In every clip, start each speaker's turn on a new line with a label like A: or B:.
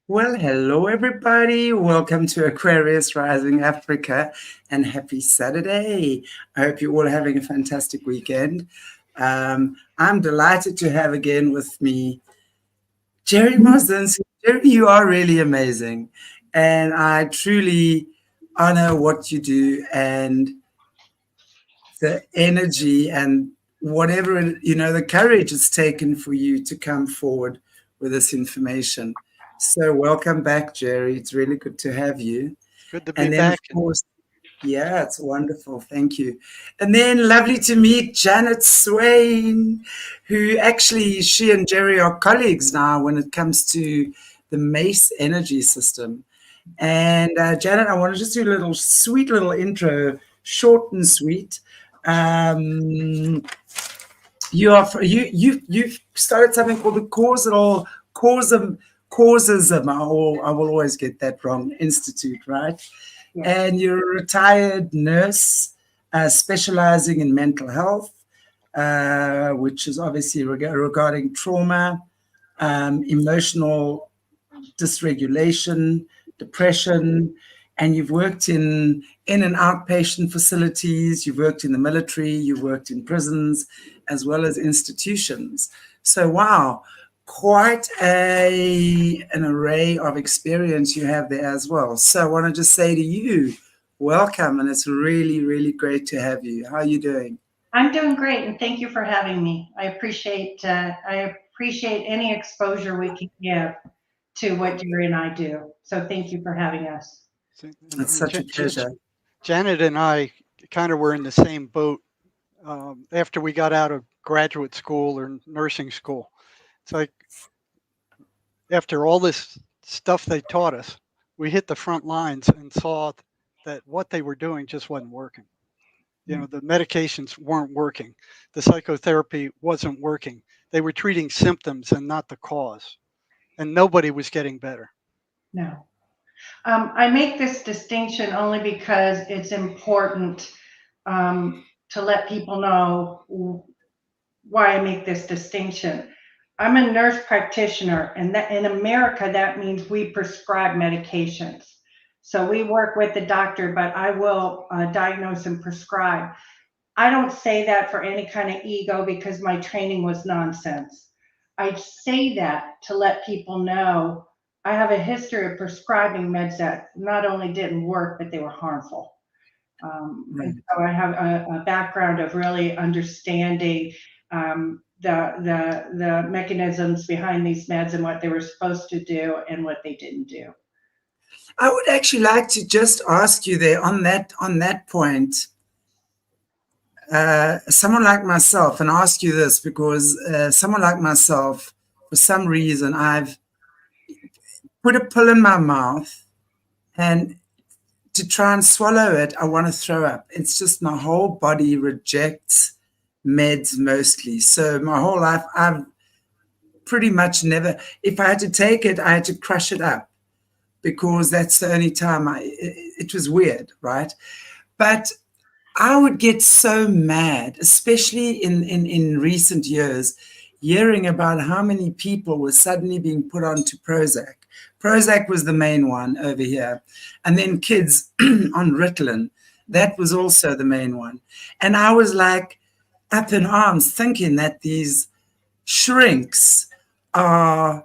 A: Well, hello everybody. Welcome to Aquarius Rising Africa and happy Saturday. I hope you're all having a fantastic weekend. I'm delighted to have again with me Jerry Marzinsky. Jerry, you are really amazing. And I truly honor what you do and the energy and whatever, the courage it's taken for you to come forward with this information. So welcome back, Jerry. It's really good to have you.
B: Good to be
A: And then, of
B: back.
A: course, yeah, it's wonderful. Thank you. And then lovely to meet Janet Swain, who actually, she and Jerry are colleagues now when it comes to the Mace energy system. And Janet, I want to just do a little sweet little intro, short and sweet. Um, you've started something called the causism. I will always get that wrong. Institute, right?
C: Yes.
A: And you're a retired nurse specializing in mental health, which is obviously regarding trauma, emotional dysregulation, depression, and you've worked in and outpatient facilities, you've worked in the military, you've worked in prisons, as well as institutions. So, wow, quite an array of experience you have there as well. So I want to just say to you, welcome, and it's really, really great to have you. How are you doing?
C: I'm doing great, and thank you for having me. I appreciate any exposure we can give to what Jerry and I do. So thank you for having us.
A: It's such a pleasure.
B: Janet and I kind of were in the same boat after we got out of graduate school or nursing school. It's like after all this stuff they taught us, we hit the front lines and saw that what they were doing just wasn't working. The medications weren't working. The psychotherapy wasn't working. They were treating symptoms and not the cause. And nobody was getting better.
C: No. I make this distinction only because it's important to let people know why I make this distinction. I'm a nurse practitioner, and that in America, that means we prescribe medications. So we work with the doctor, but I will diagnose and prescribe. I don't say that for any kind of ego because my training was nonsense. I say that to let people know I have a history of prescribing meds that not only didn't work, but they were harmful. And so I have a background of really understanding the mechanisms behind these meds and what they were supposed to do and what they didn't do.
A: I would actually like to just ask you there on that point, someone like myself, and ask you this because someone like myself, for some reason, I've put a pill in my mouth, and to try and swallow it, I want to throw up. It's just my whole body rejects meds mostly. So my whole life, I've pretty much never, if I had to take it, I had to crush it up because that's the only time it was weird, right? But I would get so mad, especially in recent years, hearing about how many people were suddenly being put onto Prozac. Prozac was the main one over here. And then kids on Ritalin. That was also the main one. And I was like up in arms thinking that these shrinks are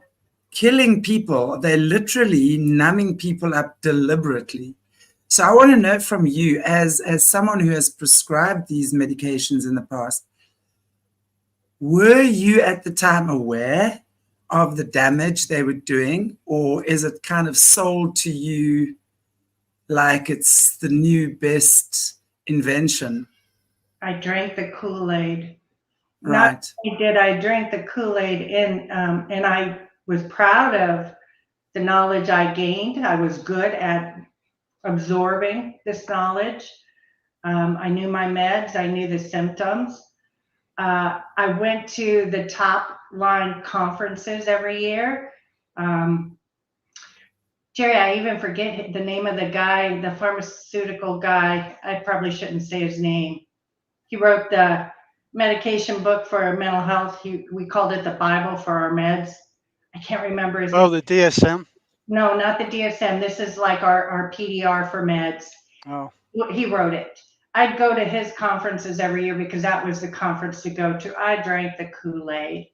A: killing people. They're literally numbing people up deliberately. So I want to know from you, as someone who has prescribed these medications in the past, were you at the time aware of the damage they were doing, or is it kind of sold to you like it's the new best invention?
C: I drank the Kool-Aid.
A: Right.
C: Not only did I drink the Kool-Aid and I was proud of the knowledge I gained. I was good at absorbing this knowledge. I knew my meds. I knew the symptoms. I went to the top line conferences every year. Jerry, I even forget the name of the guy, the pharmaceutical guy. I probably shouldn't say his name. He wrote the medication book for mental health. We called it the Bible for our meds. I can't remember his name.
B: Oh, the DSM?
C: No, not the DSM. This is like our PDR for meds.
B: Oh,
C: He wrote it. I'd go to his conferences every year because that was the conference to go to. I drank the Kool-Aid.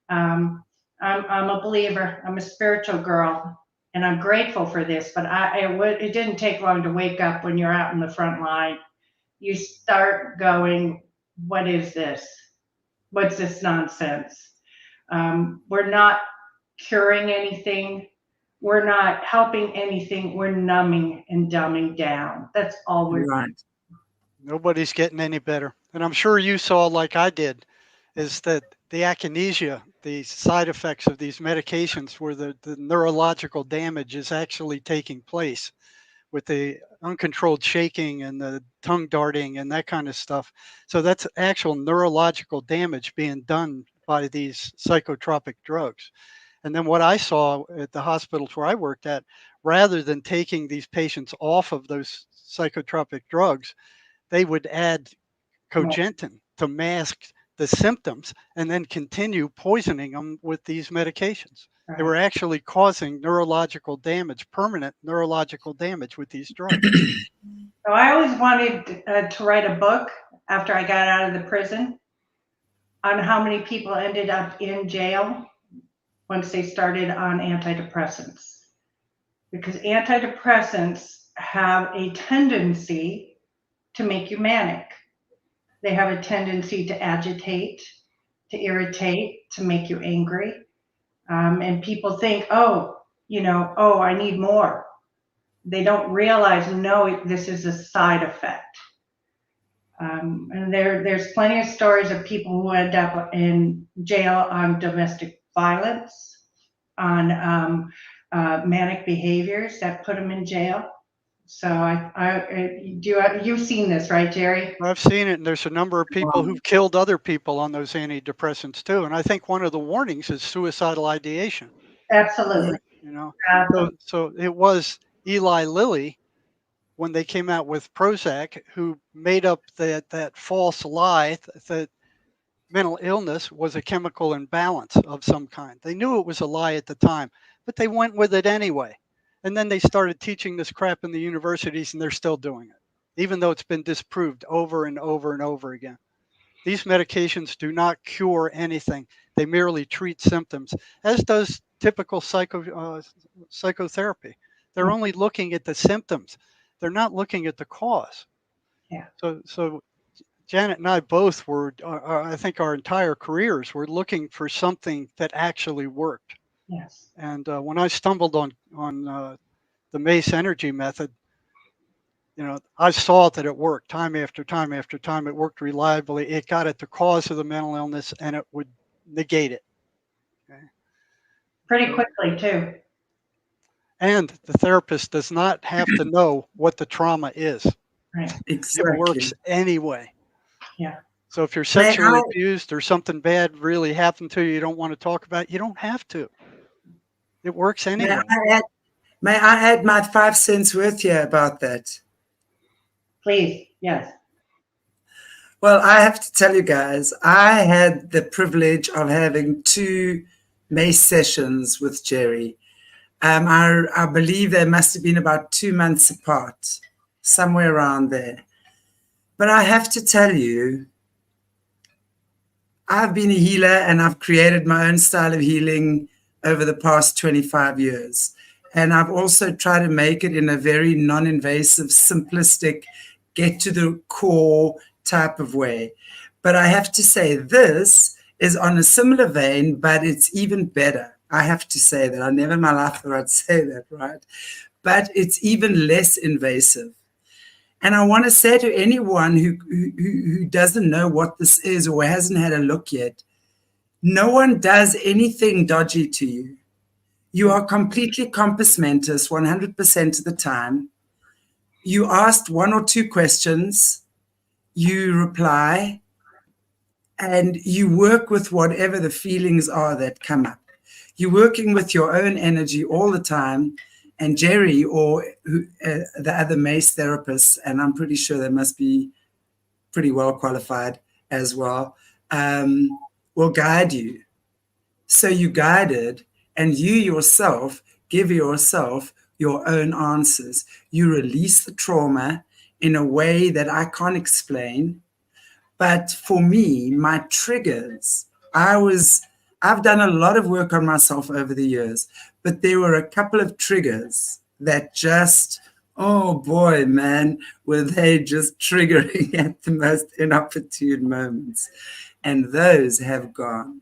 C: I'm a believer. I'm a spiritual girl, and I'm grateful for this. But it didn't take long to wake up when you're out in the front line. You start going, what is this? What's this nonsense? We're not curing anything. We're not helping anything. We're numbing and dumbing down. That's all we're
A: Right.
B: nobody's getting any better. And I'm sure you saw, like I did, is that the akinesia, the side effects of these medications, where the neurological damage is actually taking place with the uncontrolled shaking and the tongue darting and that kind of stuff. So that's actual neurological damage being done by these psychotropic drugs. And then what I saw at the hospitals where I worked at, rather than taking these patients off of those psychotropic drugs, they would add cogentin to mask the symptoms and then continue poisoning them with these medications. They were actually causing neurological damage, permanent neurological damage with these drugs.
C: So I always wanted to write a book after I got out of the prison on how many people ended up in jail once they started on antidepressants. Because antidepressants have a tendency to make you manic. They have a tendency to agitate, to irritate, to make you angry. And people think, oh, I need more. They don't realize, no, this is a side effect. And there's plenty of stories of people who end up in jail on domestic violence, on manic behaviors that put them in jail. So you've seen this, right, Jerry?
B: I've seen it, and there's a number of people who've killed other people on those antidepressants too. And I think one of the warnings is suicidal ideation.
C: Absolutely.
B: So it was Eli Lilly, when they came out with Prozac, who made up that false lie that mental illness was a chemical imbalance of some kind. They knew it was a lie at the time, but they went with it anyway. And then they started teaching this crap in the universities, and they're still doing it, even though it's been disproved over and over and over again. These medications do not cure anything. They merely treat symptoms, as does typical psychotherapy. They're only looking at the symptoms. They're not looking at the cause.
C: Yeah.
B: So Janet and I both were, I think our entire careers were looking for something that actually worked.
C: Yes.
B: And when I stumbled on the Mace energy method, I saw that it worked time after time after time. It worked reliably. It got at the cause of the mental illness, and it would negate it. Okay?
C: Pretty quickly, too.
B: And the therapist does not have to know what the trauma is.
C: Right.
A: Exactly.
B: It works anyway.
C: Yeah.
B: So if you're sexually abused or something bad really happened to you don't want to talk about, you don't have to. It works anyway.
A: May I add my 5 cents worth here about that?
C: Please, yes.
A: Well, I have to tell you guys, I had the privilege of having 2 Mace sessions with Jerry. I believe they must have been about 2 months apart, somewhere around there. But I have to tell you, I've been a healer and I've created my own style of healing over the past 25 years. And I've also tried to make it in a very non-invasive, simplistic, get to the core type of way. But I have to say this is on a similar vein, but it's even better. I have to say that. I never in my life thought I'd say that, right? But it's even less invasive. And I want to say to anyone who doesn't know what this is or hasn't had a look yet, no one does anything dodgy to you. You are completely compass mentis 100% of the time. You asked 1 or 2 questions, you reply, and you work with whatever the feelings are that come up. You're working with your own energy all the time. And Jerry or the other Mace therapists, and I'm pretty sure they must be pretty well qualified as well, will guide you. So you guided, and you yourself give yourself your own answers. You release the trauma in a way that I can't explain. But for me, my triggers, I've done a lot of work on myself over the years, but there were a couple of triggers that just, oh boy, man, were they just triggering at the most inopportune moments. And those have gone.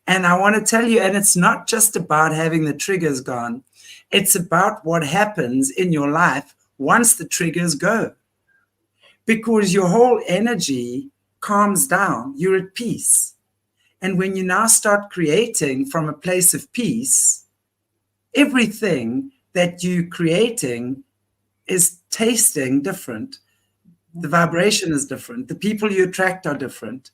A: And I want to tell you, and it's not just about having the triggers gone, it's about what happens in your life once the triggers go. Because your whole energy calms down, you're at peace. And when you now start creating from a place of peace, everything that you're creating is tasting different. The vibration is different. The people you attract are different.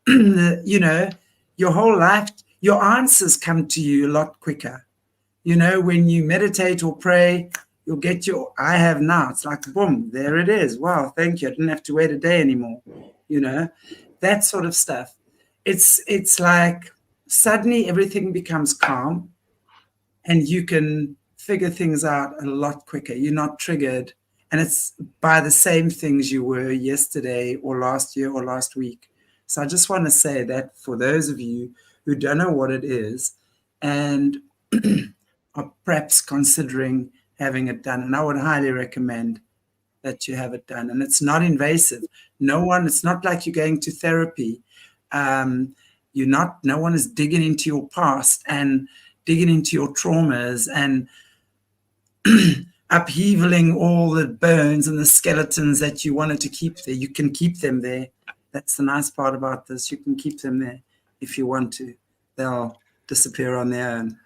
A: You know, your whole life, your answers come to you a lot quicker. You know, when you meditate or pray, you'll get your I have now. It's like, boom, there it is. Wow, thank you. I didn't have to wait a day anymore. You know, that sort of stuff. It's like suddenly everything becomes calm and you can figure things out a lot quicker. You're not triggered. And it's by the same things you were yesterday or last year or last week. So I just want to say that for those of you who don't know what it is and are perhaps considering having it done, and I would highly recommend that you have it done. And it's not invasive. It's not like you're going to therapy. No one is digging into your past and digging into your traumas and upheavaling all the bones and the skeletons that you wanted to keep there. You can keep them there. That's the nice part about this. You can keep them there if you want to. They'll disappear on their own.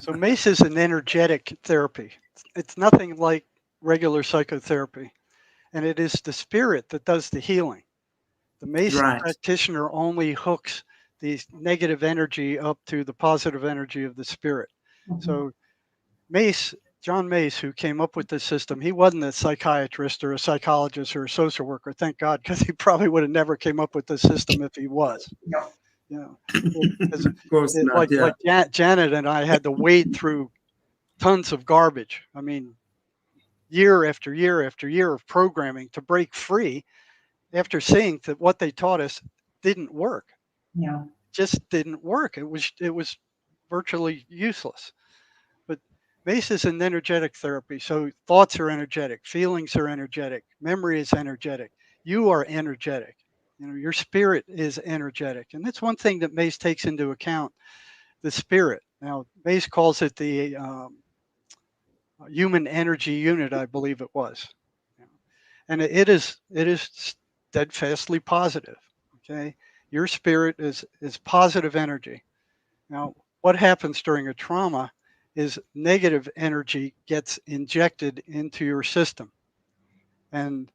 B: So Mace is an energetic therapy. It's nothing like regular psychotherapy. And it is the spirit that does the healing. The Mace practitioner only hooks the negative energy up to the positive energy of the spirit. Mm-hmm. So John Mace, who came up with this system, he wasn't a psychiatrist or a psychologist or a social worker, thank God, because he probably would have never came up with this system if he was. Yeah. You know, like Janet and I had to wade through tons of garbage. I mean, year after year after year of programming to break free after seeing that what they taught us didn't work. Yeah. Just didn't work. It was virtually useless. But Mace is an energetic therapy. So thoughts are energetic, feelings are energetic, memory is energetic. You are energetic. You know, your spirit is energetic. And that's one thing that Mace takes into account, the spirit. Now, Mace calls it the human energy unit, I believe it was. And it is steadfastly positive. Okay. Your spirit is positive energy. Now, what happens during a trauma is negative energy gets injected into your system. And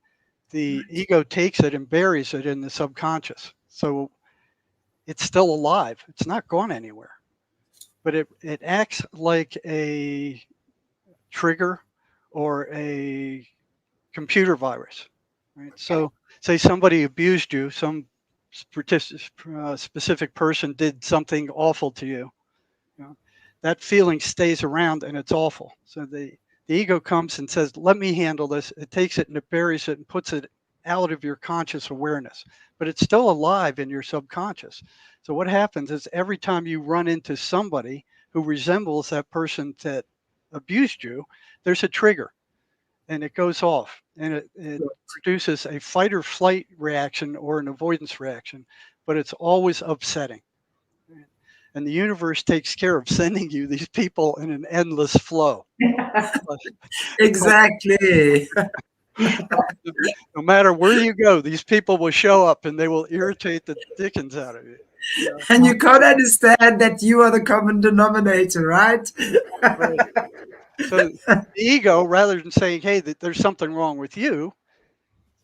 B: the ego takes it and buries it in the subconscious. So it's still alive. It's not gone anywhere. But it acts like a trigger or a computer virus. Right? So say somebody abused you, some specific person did something awful to you. That feeling stays around and it's awful. So the ego comes and says, let me handle this. It takes it and it buries it and puts it out of your conscious awareness, but it's still alive in your subconscious. So what happens is every time you run into somebody who resembles that person that abused you, there's a trigger and it goes off and it produces a fight or flight reaction or an avoidance reaction, but it's always upsetting. And the universe takes care of sending you these people in an endless flow.
A: Exactly.
B: No matter where you go, these people will show up and they will irritate the dickens out of you.
A: And you can't understand that you are the common denominator, right?
B: Right. So the ego, rather than saying, hey, there's something wrong with you,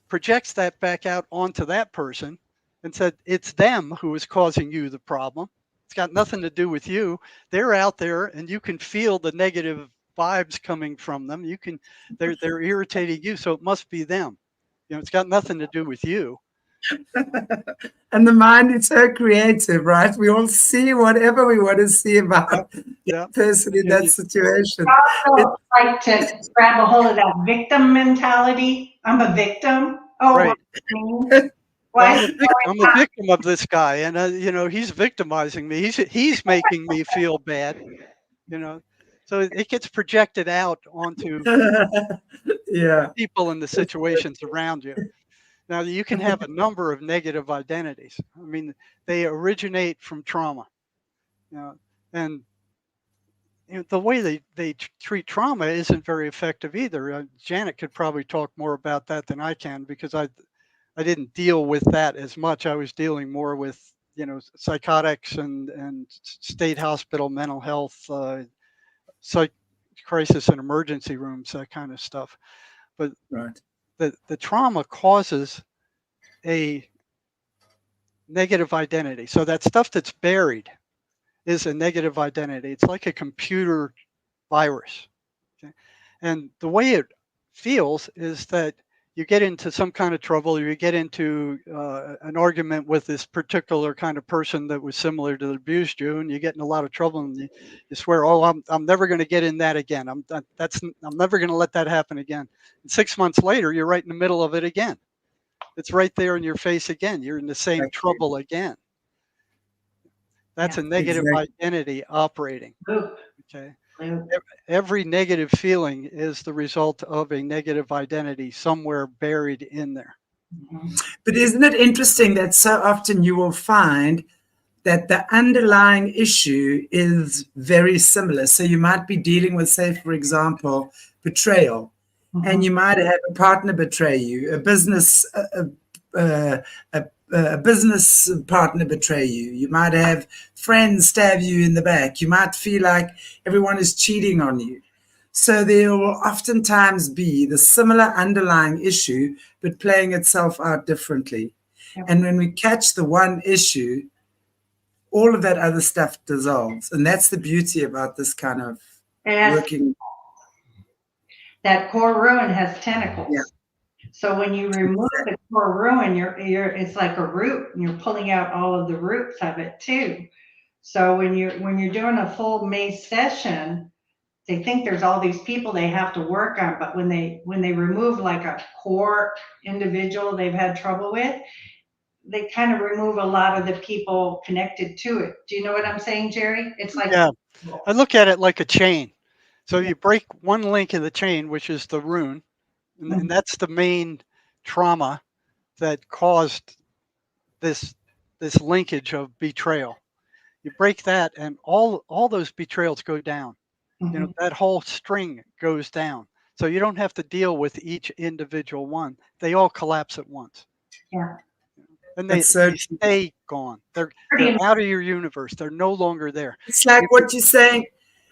B: projects that back out onto that person and said, it's them who is causing you the problem. It's got nothing to do with you. They're out there and you can feel the negative vibes coming from them. They're irritating you. So it must be them. You know, it's got nothing to do with you.
A: And the mind is so creative, right? We all see whatever we want to see about
B: Yeah.
A: the person in that situation.
C: I also like to grab a hold of that victim mentality. I'm a victim. Oh,
B: Right.
C: why?
B: I'm a victim of this guy, and you know, he's victimizing me. He's making me feel bad. You know, so it gets projected out onto
A: Yeah,
B: people and the situations around you. Now, you can have a number of negative identities. I mean, they originate from trauma. You know, and you know, the way they treat trauma isn't very effective either. Janet could probably talk more about that than I can, because I didn't deal with that as much. I was dealing more with, you know, psychotics and state hospital mental health, psych crisis and emergency rooms, that kind of stuff. But
A: right.
B: the trauma causes a negative identity. So that stuff that's buried is a negative identity. It's like a computer virus. Okay? And the way it feels is that you get into some kind of trouble, or you get into an argument with this particular kind of person that was similar to that abused you, and you get in a lot of trouble, and you swear, "Oh, I'm never going to get in that again. I'm never going to let that happen again." And 6 months later, you're right in the middle of it again. It's right there in your face again. You're in the same trouble again. That's a negative identity operating. Okay. Every negative feeling is the result of a negative identity somewhere buried in there.
A: But isn't it interesting that so often you will find that the underlying issue is very similar? So you might be dealing with, say, for example, betrayal, and you might have a partner betray you, a business partner betray you. You might have friends stab you in the back. You might feel like everyone is cheating on you. So there will oftentimes be the similar underlying issue, but playing itself out differently. And when we catch the one issue, all of that other stuff dissolves. And that's the beauty about this kind of working.
C: That core ruin has tentacles.
A: Yeah.
C: So when you remove the core ruin, it's like a root, and you're pulling out all of the roots of it too. So when you're doing a full Mace session, they think there's all these people they have to work on, but when they remove like a core individual they've had trouble with, they kind of remove a lot of the people connected to it. Do you know what I'm saying, Jerry? It's like,
B: yeah, I look at it like a chain. So you break one link in the chain, which is the rune, and that's the main trauma that caused this linkage of betrayal. You break that, and all those betrayals go down. You know, that whole string goes down. So you don't have to deal with each individual one. They all collapse at once.
C: Yeah.
B: And they stay gone. They're out of your universe. They're no longer there.
A: It's like what you're saying.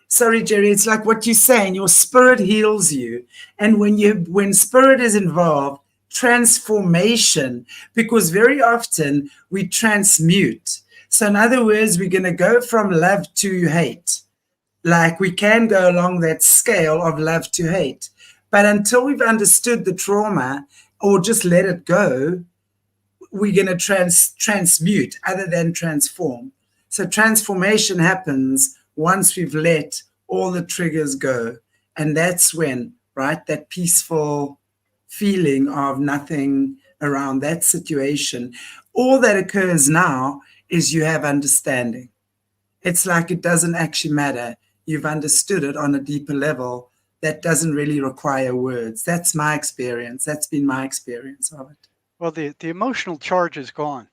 A: Sorry, Jerry. It's like what you're saying. Your spirit heals you. And when spirit is involved, transformation, because very often we transmute. So in other words, we're going to go from love to hate. Like we can go along that scale of love to hate. But until we've understood the trauma or just let it go, we're going to transmute other than transform. So transformation happens once we've let all the triggers go. And that's when, right, that peaceful feeling of nothing around that situation. All that occurs now is you have understanding. It's like it doesn't actually matter. You've understood it on a deeper level that doesn't really require words. That's my experience. That's been my experience of it.
B: Well, the emotional charge is gone.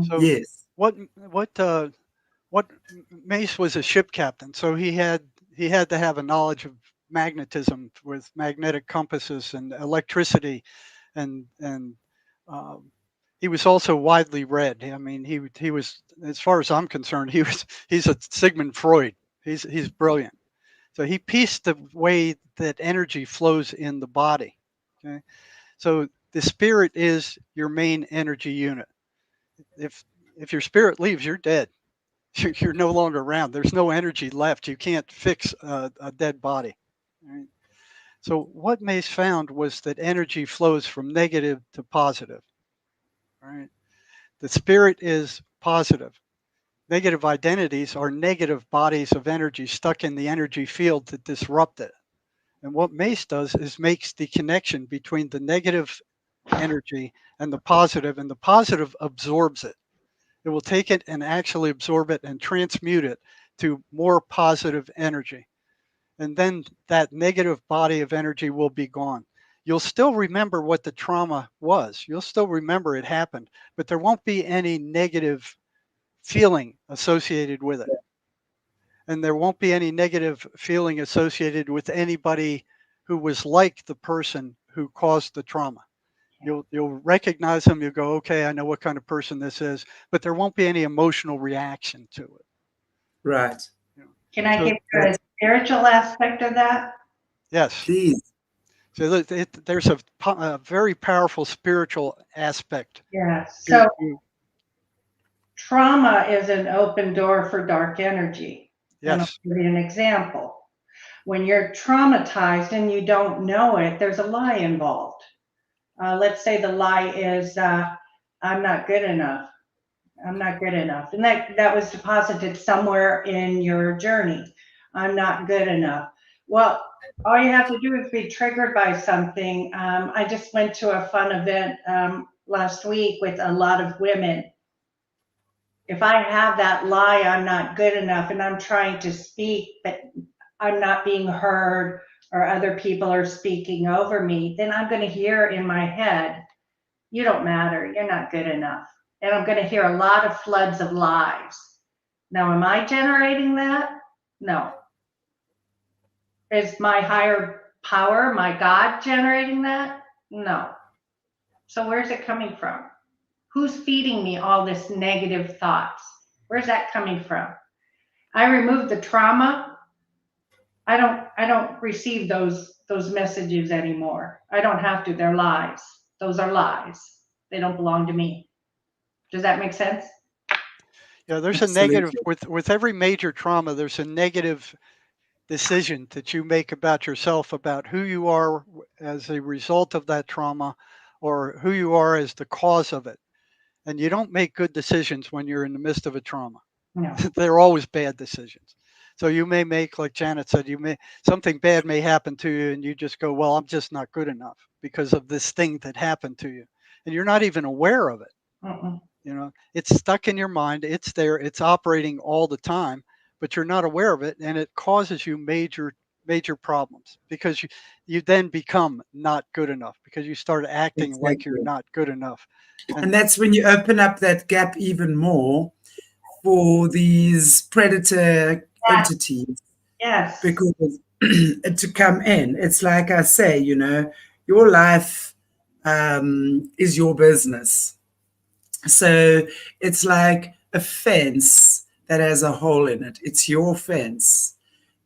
B: So
A: yes.
B: What Mace was a ship captain, so he had to have a knowledge of magnetism with magnetic compasses and electricity, and he was also widely read. I mean, he was, as far as I'm concerned, he's a Sigmund Freud. He's brilliant. So he pieced the way that energy flows in the body. Okay, so the spirit is your main energy unit. If your spirit leaves, you're dead. You're no longer around. There's no energy left. You can't fix a dead body. Right? So what Mace found was that energy flows from negative to positive. right? The spirit is positive. Negative identities are negative bodies of energy stuck in the energy field that disrupt it. And what Mace does is makes the connection between the negative energy and the positive absorbs it. It will take it and actually absorb it and transmute it to more positive energy. And then that negative body of energy will be gone. You'll still remember what the trauma was. You'll still remember it happened, but there won't be any negative feeling associated with it. And there won't be any negative feeling associated with anybody who was like the person who caused the trauma. You'll recognize them. You'll go, okay, I know what kind of person this is, but there won't be any emotional reaction to it.
A: Right.
C: Can I give you a spiritual aspect of that?
B: Yes.
A: Please.
B: So there's a very powerful spiritual aspect.
C: Yeah. So trauma is an open door for dark energy.
B: Yes.
C: And I'll give you an example. When you're traumatized and you don't know it, there's a lie involved. Let's say the lie is, I'm not good enough. I'm not good enough. And that was deposited somewhere in your journey. I'm not good enough. Well, all you have to do is be triggered by something. I just went to a fun event last week with a lot of women. If I have that lie, I'm not good enough, and I'm trying to speak, but I'm not being heard, or other people are speaking over me, then I'm going to hear in my head, you don't matter, you're not good enough. And I'm going to hear a lot of floods of lies. Now, am I generating that? No. Is my higher power, my God, generating that? No. So where's it coming from? Who's feeding me all this negative thoughts? Where's that coming from? I removed the trauma. I don't receive those messages anymore. I don't have to. They're lies. Those are lies. They don't belong to me. Does that make sense?
B: Yeah, there's
A: Absolutely.
B: a negative with every major trauma. There's a negative decision that you make about yourself, about who you are as a result of that trauma, or who you are as the cause of it. And you don't make good decisions when you're in the midst of a trauma.
C: No.
B: They're always bad decisions. So you may make, like Janet said, something bad may happen to you, and you just go, well, I'm just not good enough because of this thing that happened to you, and you're not even aware of it.
C: Mm-mm.
B: You know, it's stuck in your mind. It's there. It's operating all the time, but you're not aware of it, and it causes you major problems because you then become not good enough because you start acting like you're
A: Exactly.
B: not good enough.
A: And that's when you open up that gap even more for these predator entities.
C: Yes.
A: Because to come in, it's like I say, your life is your business. So it's like a fence that has a hole in it. It's your fence.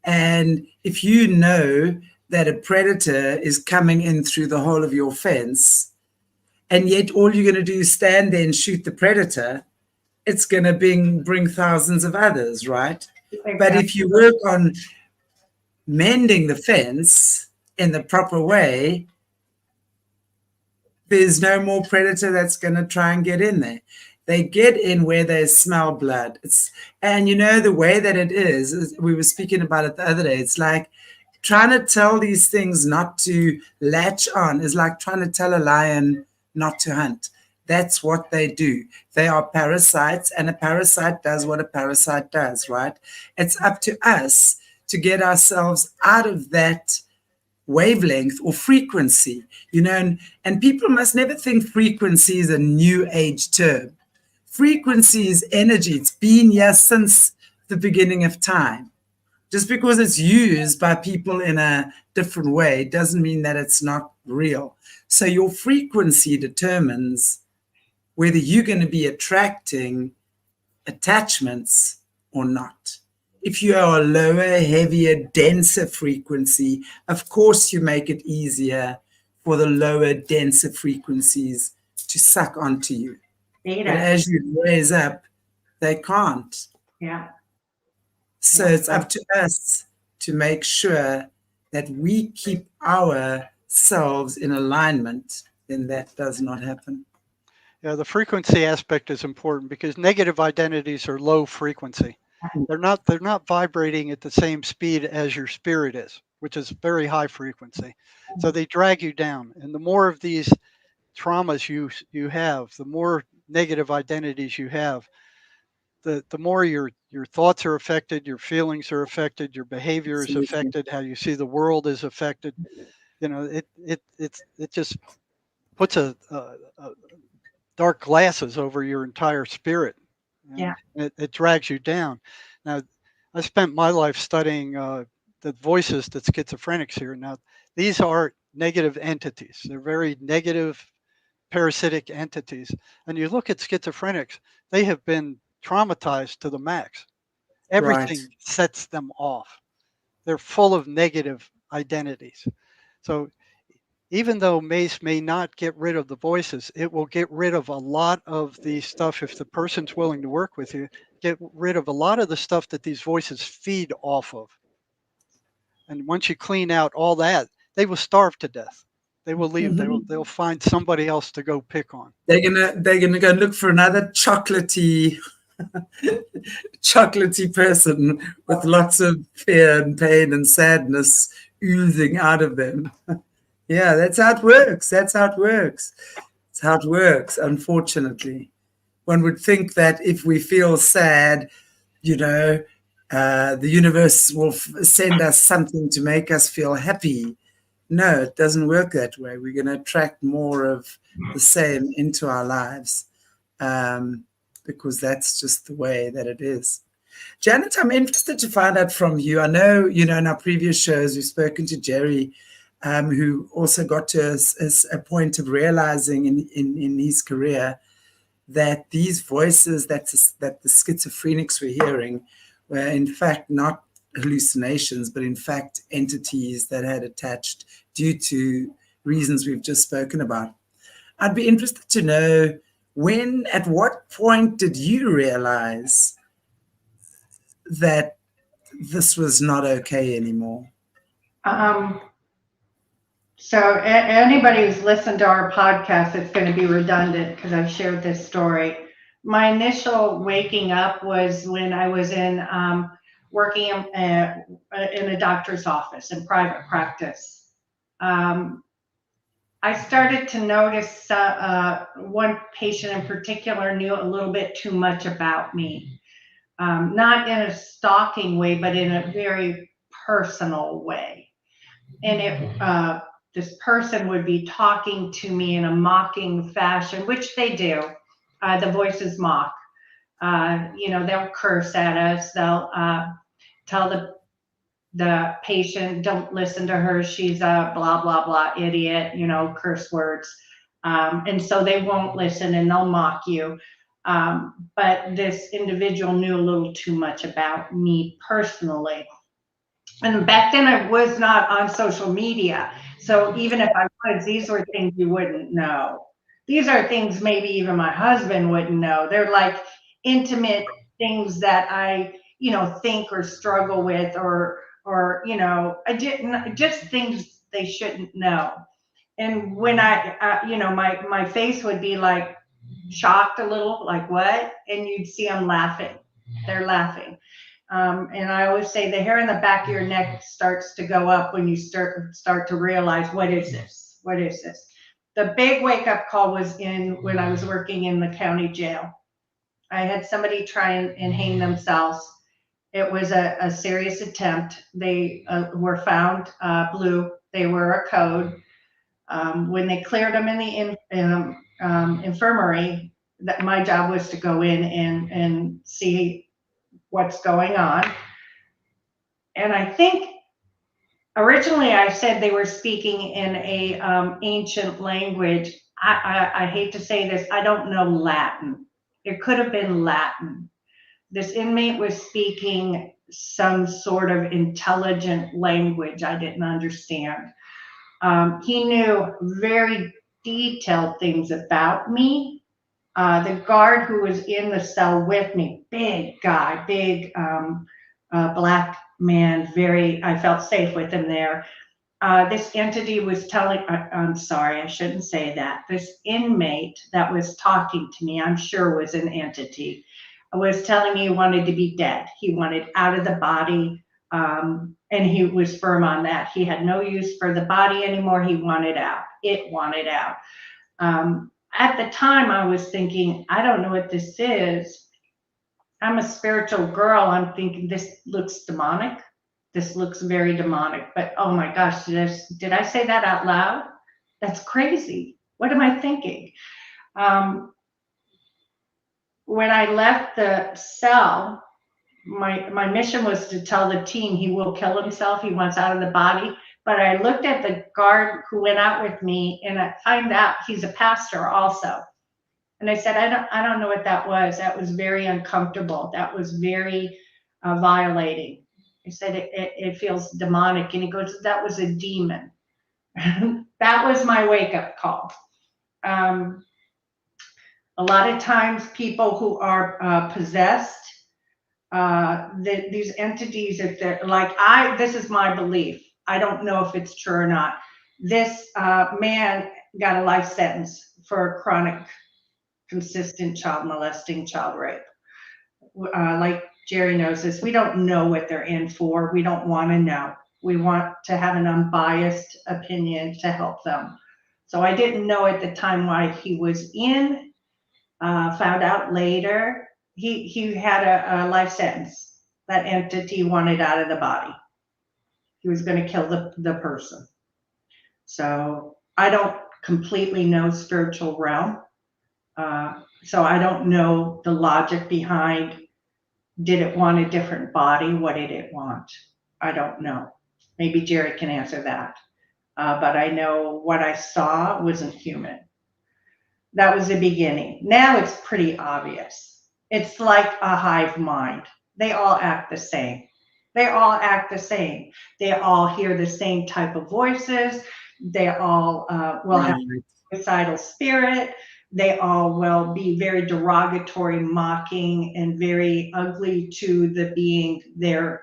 A: And if you know that a predator is coming in through the hole of your fence, and yet all you're going to do is stand there and shoot the predator, it's going to bring thousands of others, right?
C: Exactly.
A: But if you work on mending the fence in the proper way, there's no more predator that's going to try and get in there. They get in where they smell blood. And the way that it is, we were speaking about it the other day, it's like trying to tell these things not to latch on is like trying to tell a lion not to hunt. That's what they do. They are parasites, and a parasite does what a parasite does, right? It's up to us to get ourselves out of that wavelength or frequency, and people must never think frequency is a new age term. Frequency is energy. It's been here since the beginning of time. Just because it's used by people in a different way doesn't mean that it's not real. So your frequency determines whether you're going to be attracting attachments or not. If you are a lower, heavier, denser frequency, of course you make it easier for the lower, denser frequencies to suck onto you. But as you raise up, they can't.
C: Yeah.
A: So it's up to us to make sure that we keep ourselves in alignment, then that does not happen.
B: Yeah, the frequency aspect is important because negative identities are low frequency. They're not vibrating at the same speed as your spirit is, which is very high frequency. So they drag you down. And the more of these traumas you have, the more negative identities you have, the more your thoughts are affected, your feelings are affected, your behavior is
A: Absolutely.
B: affected, how you see the world is affected. You know, it just puts a dark glasses over your entire spirit,
C: Yeah.
B: and it drags you down. Now, I spent my life studying the voices that schizophrenics hear. Now, these are negative entities. They're very negative, parasitic entities. And you look at schizophrenics; they have been traumatized to the max.
A: Right.
B: Everything sets them off. They're full of negative identities. So even though Mace may not get rid of the voices, it will get rid of a lot of the stuff if the person's willing to work with you, get rid of a lot of the stuff that these voices feed off of. And once you clean out all that, they will starve to death. They will leave. They'll find somebody else to go pick on.
A: They're gonna go look for another chocolatey chocolatey person with lots of fear and pain and sadness oozing out of them. Yeah, that's how it works. That's how it works. It's how it works, unfortunately. One would think that if we feel sad, you know, the universe will send us something to make us feel happy. No, it doesn't work that way. We're going to attract more of the same into our lives because that's just the way that it is. Janet, I'm interested to find out from you. I know, in our previous shows, we've spoken to Jerry, who also got to a point of realizing in his career that these voices that the schizophrenics were hearing were in fact not hallucinations, but in fact entities that had attached due to reasons we've just spoken about. I'd be interested to know at what point did you realize that this was not okay anymore?
C: So anybody who's listened to our podcast, it's going to be redundant because I've shared this story. My initial waking up was when I was working in a doctor's office in private practice. I started to notice one patient in particular knew a little bit too much about me. Not in a stalking way, but in a very personal way. And this person would be talking to me in a mocking fashion, which they do. The voices mock. They'll curse at us. They'll tell the patient, don't listen to her. She's a blah, blah, blah idiot, curse words. And so they won't listen and they'll mock you. But this individual knew a little too much about me personally. And back then I was not on social media. So even if I was, these were things you wouldn't know. These are things maybe even my husband wouldn't know. They're like intimate things that I, think or struggle with or I didn't, just things they shouldn't know. And when my face would be like shocked a little, like what? And you'd see them laughing. They're laughing. And I always say the hair in the back of your neck starts to go up when you start to realize, what is this? What is this? The big wake up call was when I was working in the county jail. I had somebody try and hang themselves. It was a serious attempt. They were found blue. They were a code. When they cleared them in the infirmary, that my job was to go in and see what's going on. And I think originally I said they were speaking in a ancient language. I hate to say this, I don't know Latin. It could have been Latin. This inmate was speaking some sort of intelligent language I didn't understand. He knew very detailed things about me. The guard who was in the cell with me, big guy, big black man, I felt safe with him there. this entity was telling, I'm sorry, I shouldn't say that. This inmate that was talking to me, I'm sure was an entity, was telling me he wanted to be dead. He wanted out of the body, and he was firm on that. He had no use for the body anymore. He wanted out. It wanted out. At the time, I was thinking, I don't know what this is. I'm a spiritual girl. I'm thinking this looks demonic. This looks very demonic, but oh my gosh, did I say that out loud? That's crazy. What am I thinking? When I left the cell, my mission was to tell the team he will kill himself. He wants out of the body. But I looked at the guard who went out with me, and I find out he's a pastor also. And I said, I don't know what that was. That was very uncomfortable. That was very violating. I said, it feels demonic. And he goes, that was a demon. That was my wake-up call. A lot of times people who are possessed, these entities, if they're like, this is my belief. I don't know if it's true or not. This man got a life sentence for chronic, consistent child molesting, child rape. Like Jerry knows this, we don't know what they're in for. We don't want to know. We want to have an unbiased opinion to help them. So I didn't know at the time why he was in, found out later. He had a life sentence. That entity wanted out of the body. He was going to kill the person. So I don't completely know spiritual realm. So I don't know the logic behind, did it want a different body? What did it want? I don't know. Maybe Jerry can answer that. But I know what I saw wasn't human. That was the beginning. Now it's pretty obvious. It's like a hive mind. They all act the same. They all act the same. They all hear the same type of voices. They all will have a suicidal spirit. They all will be very derogatory, mocking, and very ugly to the being they're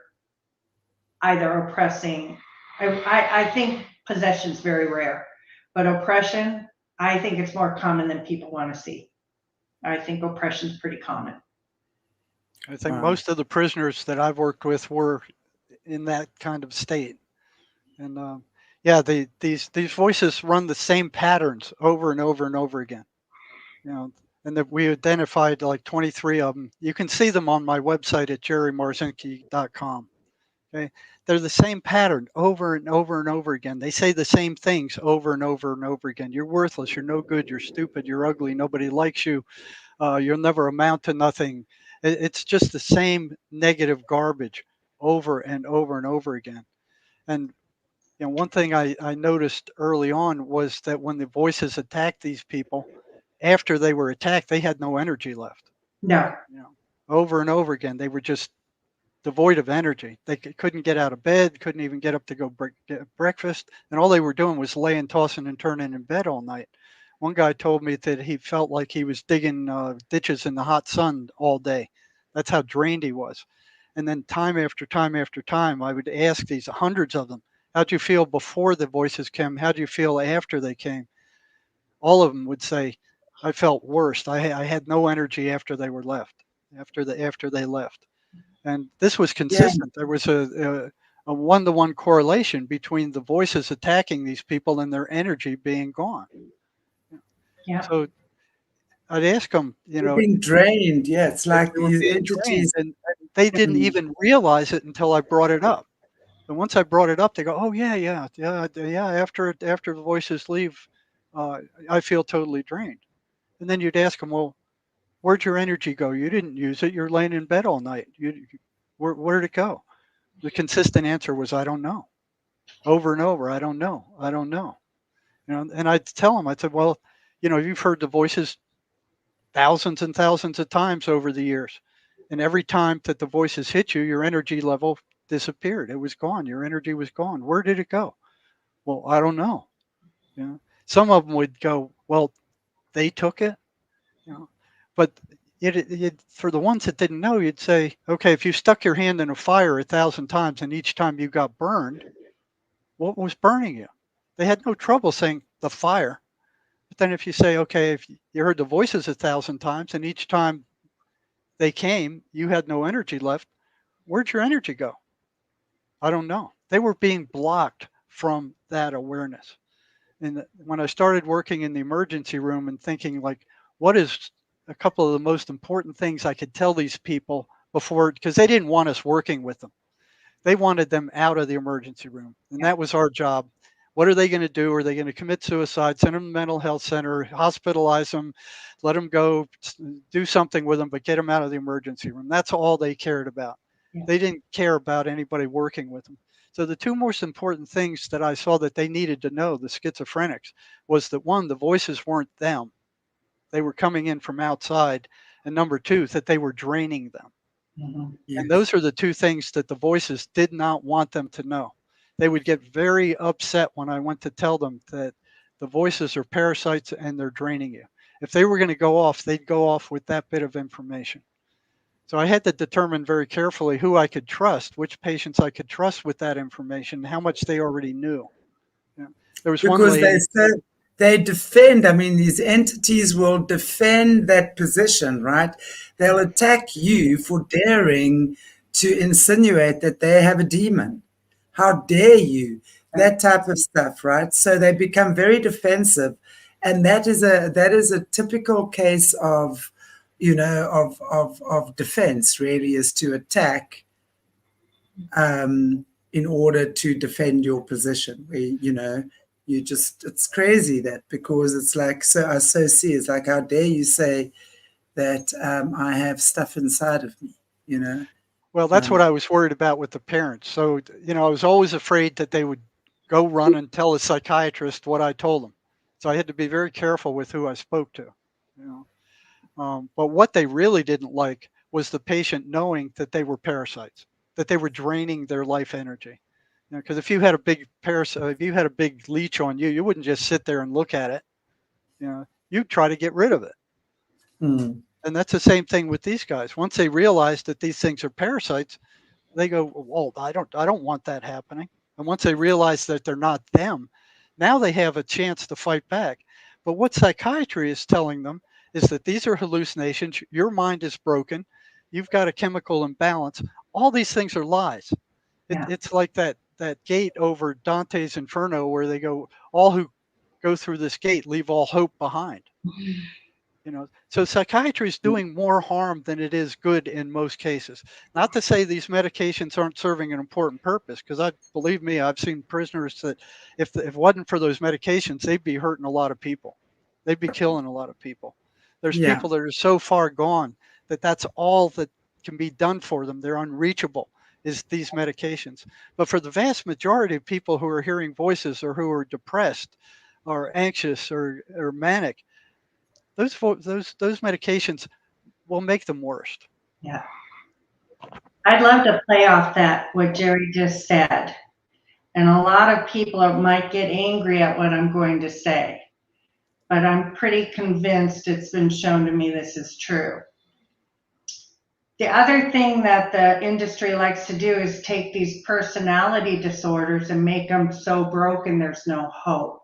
C: either oppressing. I think possession is very rare, but oppression, I think it's more common than people want to see. I think oppression is pretty common.
B: I think most of the prisoners that I've worked with were in that kind of state. And yeah, these voices run the same patterns over and over and over again. You know, and that we identified like 23 of them. You can see them on my website at jerrymarzinsky.com. Okay, they're the same pattern over and over and over again. They say the same things over and over and over again. You're worthless. You're no good. You're stupid. You're ugly. Nobody likes you. You'll never amount to nothing. It's just the same negative garbage over and over and over again. And you know, one thing I noticed early on was that when the voices attacked these people, after they were attacked, they had no energy left.
C: No.
B: You know, over and over again, they were just devoid of energy. They couldn't get out of bed, couldn't even get up to go get breakfast, and all they were doing was laying, tossing, and turning in bed all night. One guy told me that he felt like he was digging ditches in the hot sun all day. That's how drained he was. And then time after time after time, I would ask these hundreds of them, how'd you feel before the voices came? How'd you feel after they came? All of them would say, I felt worse. I had no energy after they were left, after they left. And this was consistent. There was a one-to-one correlation between the voices attacking these people and their energy being gone.
C: Yeah.
B: So I'd ask them, you know,
A: being drained. Yeah, it's like these entities,
B: and they didn't even realize it until I brought it up. And once I brought it up, they go, "Oh yeah. After the voices leave, I feel totally drained." And then you'd ask them, "Well, where'd your energy go? You didn't use it. You're laying in bed all night. Where'd it go?" The consistent answer was, "I don't know." Over and over, "I don't know. I don't know." You know, and I'd tell them, I said, "Well, you know, you've heard the voices thousands and thousands of times over the years, and every time that the voices hit you, your energy level disappeared. It was gone. Your energy was gone. Where did it go?" "Well, I don't know." You know, some of them would go, "Well, they took it." You know, but for the ones that didn't know, you'd say, "Okay, if you stuck your hand in a fire 1,000 times and each time you got burned, What was burning you? They had no trouble saying the fire. But then if you say, okay, if you heard the voices 1,000 times and each time they came, you had no energy left, where'd your energy go? I don't know. They were being blocked from that awareness. And when I started working in the emergency room and thinking like, what is a couple of the most important things I could tell these people before, because they didn't want us working with them. They wanted them out of the emergency room. And that was our job. What are they going to do? Are they going to commit suicide, send them to the mental health center, hospitalize them, let them go, do something with them, but get them out of the emergency room? That's all they cared about.
C: Yeah.
B: They didn't care about anybody working with them. So the two most important things that I saw that they needed to know, the schizophrenics, was that one, the voices weren't them. They were coming in from outside. And number two, that they were draining them.
A: Yes.
B: And those are the two things that the voices did not want them to know. They would get very upset when I went to tell them that the voices are parasites and they're draining you. If they were going to go off, they'd go off with that bit of information. So I had to determine very carefully who I could trust, which patients I could trust with that information, how much they already knew. Yeah. There was one
A: Because
B: lady.
A: they defend, I mean, these entities will defend that position, right? They'll attack you for daring to insinuate that they have a demon. How dare you? That type of stuff, right? So they become very defensive. And that is a typical case of, of defense, really, is to attack in order to defend your position. Where, it's crazy that, because it's like, so I so see, it's like, how dare you say that I have stuff inside of me,
B: Well, that's what I was worried about with the parents. So, I was always afraid that they would go run and tell a psychiatrist what I told them. So I had to be very careful with who I spoke to. But what they really didn't like was the patient knowing that they were parasites, that they were draining their life energy. Because if you had a big parasite, if you had a big leech on you, you wouldn't just sit there and look at it. You'd try to get rid of it.
A: Mm.
B: And that's the same thing with these guys. Once they realize that these things are parasites, they go, "Well, I don't want that happening." And once they realize that they're not them, now they have a chance to fight back. But what psychiatry is telling them is that these are hallucinations. Your mind is broken. You've got a chemical imbalance. All these things are lies.
C: Yeah.
B: It's like that gate over Dante's Inferno where they go, all who go through this gate leave all hope behind. So psychiatry is doing more harm than it is good in most cases. Not to say these medications aren't serving an important purpose, because believe me, I've seen prisoners that if it wasn't for those medications, they'd be hurting a lot of people. They'd be killing a lot of people. There's
A: Yeah.
B: people that are so far gone that that's all that can be done for them. They're unreachable, is these medications. But for the vast majority of people who are hearing voices or who are depressed or anxious or manic, those medications will make them worse.
C: Yeah. I'd love to play off that, what Jerry just said. And a lot of people might get angry at what I'm going to say, but I'm pretty convinced it's been shown to me this is true. The other thing that the industry likes to do is take these personality disorders and make them so broken there's no hope.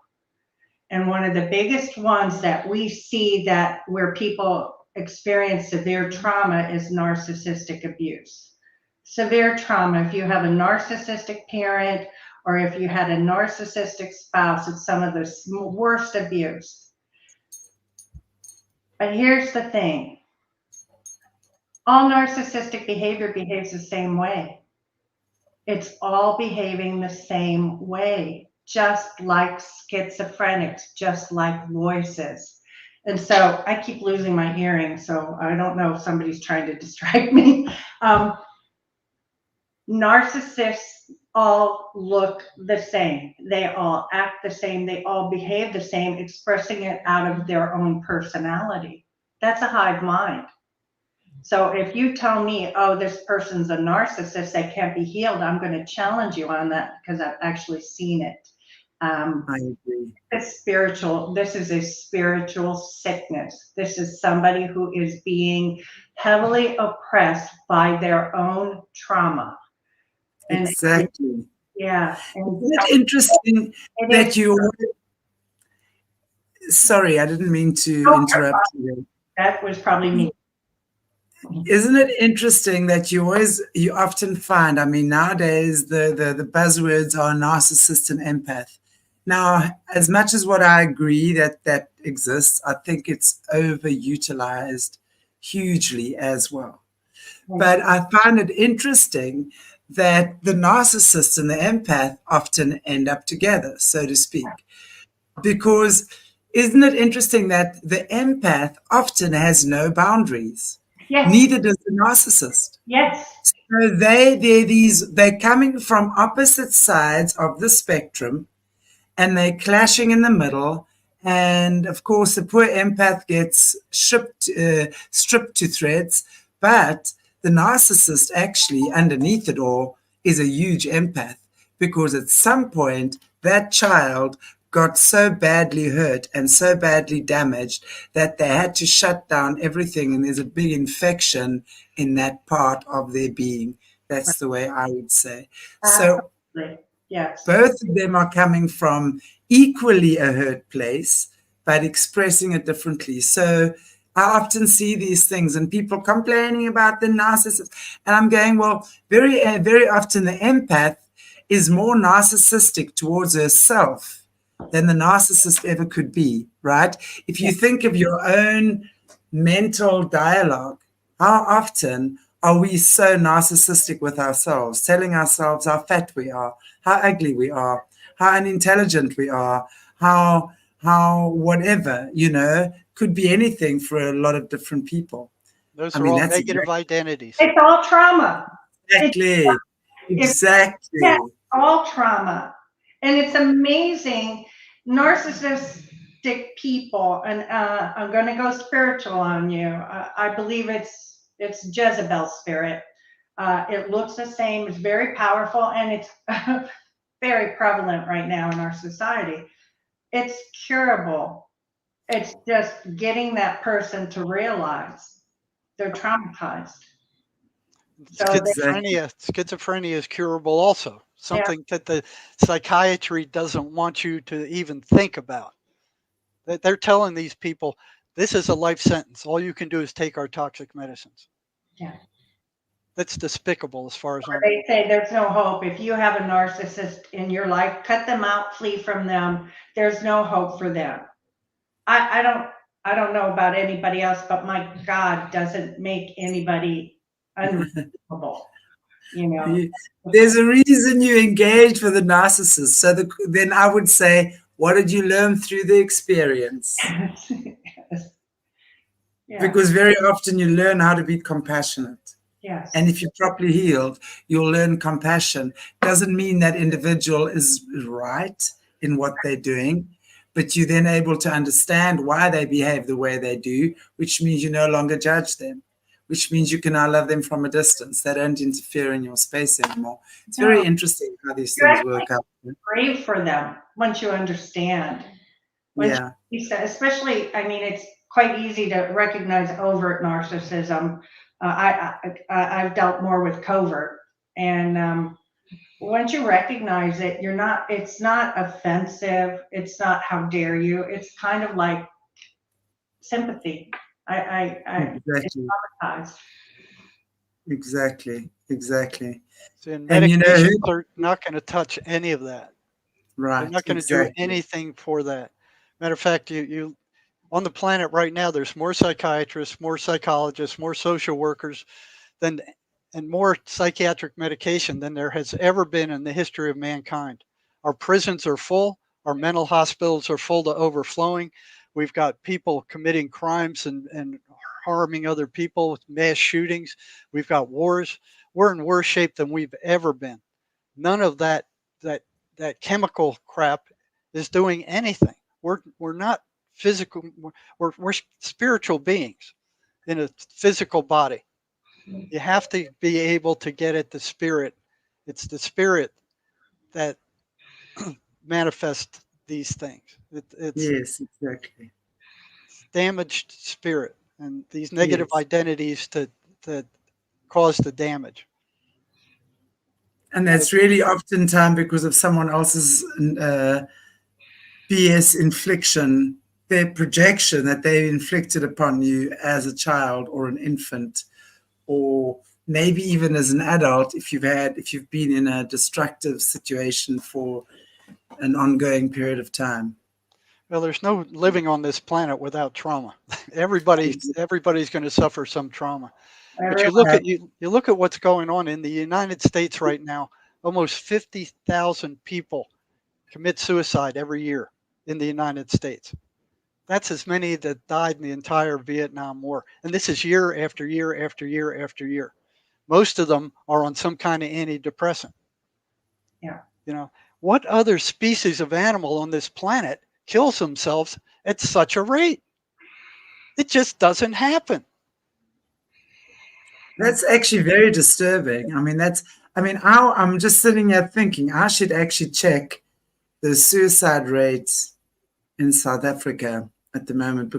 C: And one of the biggest ones that we see that where people experience severe trauma is narcissistic abuse. Severe trauma, if you have a narcissistic parent or if you had a narcissistic spouse, it's some of the worst abuse. But here's the thing. All narcissistic behavior behaves the same way. It's all behaving the same way, just like schizophrenics, just like voices. And so I keep losing my hearing, so I don't know if somebody's trying to distract me. Narcissists all look the same. They all act the same. They all behave the same, expressing it out of their own personality. That's a hive mind. So if you tell me, oh, this person's a narcissist that can't be healed, I'm going to challenge you on that because I've actually seen it.
A: I agree.
C: This is a spiritual sickness. This is somebody who is being heavily oppressed by their own trauma.
A: Exactly.
C: Yeah. And
A: Isn't it interesting
C: it
A: that
C: is,
A: you? Sorry, I didn't mean to
C: oh,
A: interrupt you.
C: that was probably me.
A: Isn't it interesting that you often find, I mean, nowadays the buzzwords are narcissist and empath. Now, as much as what I agree that exists, I think it's overutilized hugely as well. But I find it interesting that the narcissist and the empath often end up together, so to speak. Because isn't it interesting that the empath often has no boundaries?
C: Yes.
A: Neither does the narcissist.
C: Yes.
A: So they're coming from opposite sides of the spectrum, and they're clashing in the middle. And of course, the poor empath gets stripped to threads, but the narcissist actually, underneath it all, is a huge empath, because at some point that child got so badly hurt and so badly damaged that they had to shut down everything, and there's a big infection in that part of their being. That's the way I would say. So
C: yes,
A: both of them are coming from equally a hurt place, but expressing it differently. So I often see these things and people complaining about the narcissist, and I'm going, well, very often the empath is more narcissistic towards herself than the narcissist ever could be, right? If you think of your own mental dialogue, how often are we so narcissistic with ourselves, telling ourselves how fat we are, how ugly we are, how unintelligent we are, how whatever, could be anything for a lot of different people.
B: Those are all negative identities.
C: It's all trauma.
A: Exactly.
C: It's all trauma. And it's amazing. Narcissistic people, and I'm going to go spiritual on you. I believe it's Jezebel's spirit. It looks the same. It's very powerful, and it's very prevalent right now in our society. It's curable. It's just getting that person to realize they're traumatized.
B: So schizophrenia is curable also. Something that the psychiatry doesn't want you to even think about. They're telling these people, this is a life sentence. All you can do is take our toxic medicines.
C: Yeah.
B: That's despicable as far as
C: they say there's no hope. If you have a narcissist in your life, cut them out, flee from them. There's no hope for them. I don't know about anybody else, but my God doesn't make anybody unreasonable.
A: There's a reason you engage with a narcissist. So then I would say, what did you learn through the experience?
C: Yes. Yeah.
A: Because very often you learn how to be compassionate.
C: Yes.
A: And if you're properly healed, you'll learn compassion. Doesn't mean that individual is right in what they're doing, but you're then able to understand why they behave the way they do, which means you no longer judge them, which means you can now love them from a distance. They don't interfere in your space anymore. It's very interesting how these things work out.
C: Brave for them once you understand. Especially, I mean, it's quite easy to recognize overt narcissism. I've dealt more with covert, and once you recognize it, it's not offensive. It's not how dare you. It's kind of like sympathy.
A: Exactly. Exactly.
B: So medications are not going to touch any of that.
A: Right.
B: They're not going to do anything for that. Matter of fact, you on the planet right now, there's more psychiatrists, more psychologists, more social workers and more psychiatric medication than there has ever been in the history of mankind. Our prisons are full. Our mental hospitals are full to overflowing. We've got people committing crimes and harming other people with mass shootings. We've got wars. We're in worse shape than we've ever been. None of that chemical crap is doing anything. We're not physical. We're spiritual beings in a physical body. You have to be able to get at the spirit. It's the spirit that manifests these things.
A: Yes, exactly.
B: Damaged spirit and these negative identities that cause the damage.
A: And that's really oftentimes because of someone else's BS infliction, their projection that they inflicted upon you as a child or an infant, or maybe even as an adult, if you've been in a destructive situation for an ongoing period of time.
B: Well, there's no living on this planet without trauma. Everybody's going to suffer some trauma. But you look at what's going on in the United States right now. Almost 50,000 people commit suicide every year in the United States. That's as many that died in the entire Vietnam War. And this is year after year after year after year. Most of them are on some kind of antidepressant.
C: Yeah.
B: You know, what other species of animal on this planet kills themselves at such a rate? It just doesn't happen.
A: That's actually very disturbing. I'm just sitting here thinking I should actually check the suicide rates in South Africa at the moment,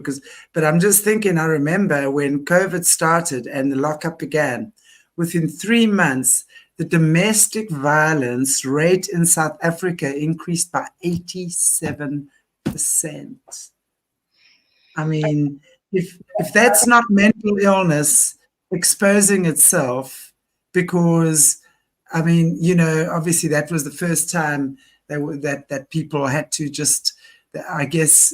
A: but I'm just thinking, I remember when COVID started and the lockup began, within 3 months, the domestic violence rate in South Africa increased by 87%. I mean, if that's not mental illness exposing itself, because, I mean, you know, obviously that was the first time that people had to just, I guess,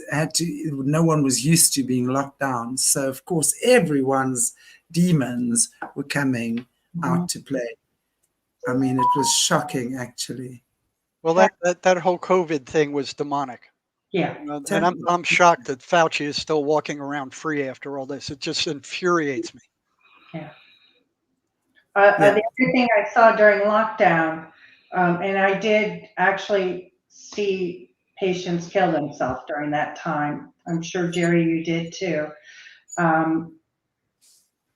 A: no one was used to being locked down. So, of course, everyone's demons were coming out to play. I mean, it was shocking, actually.
B: Well, that whole COVID thing was demonic.
C: Yeah.
B: And I'm shocked that Fauci is still walking around free after all this. It just infuriates me.
C: Yeah. The other thing I saw during lockdown, and I did actually see patients kill themselves during that time. I'm sure, Jerry, you did too.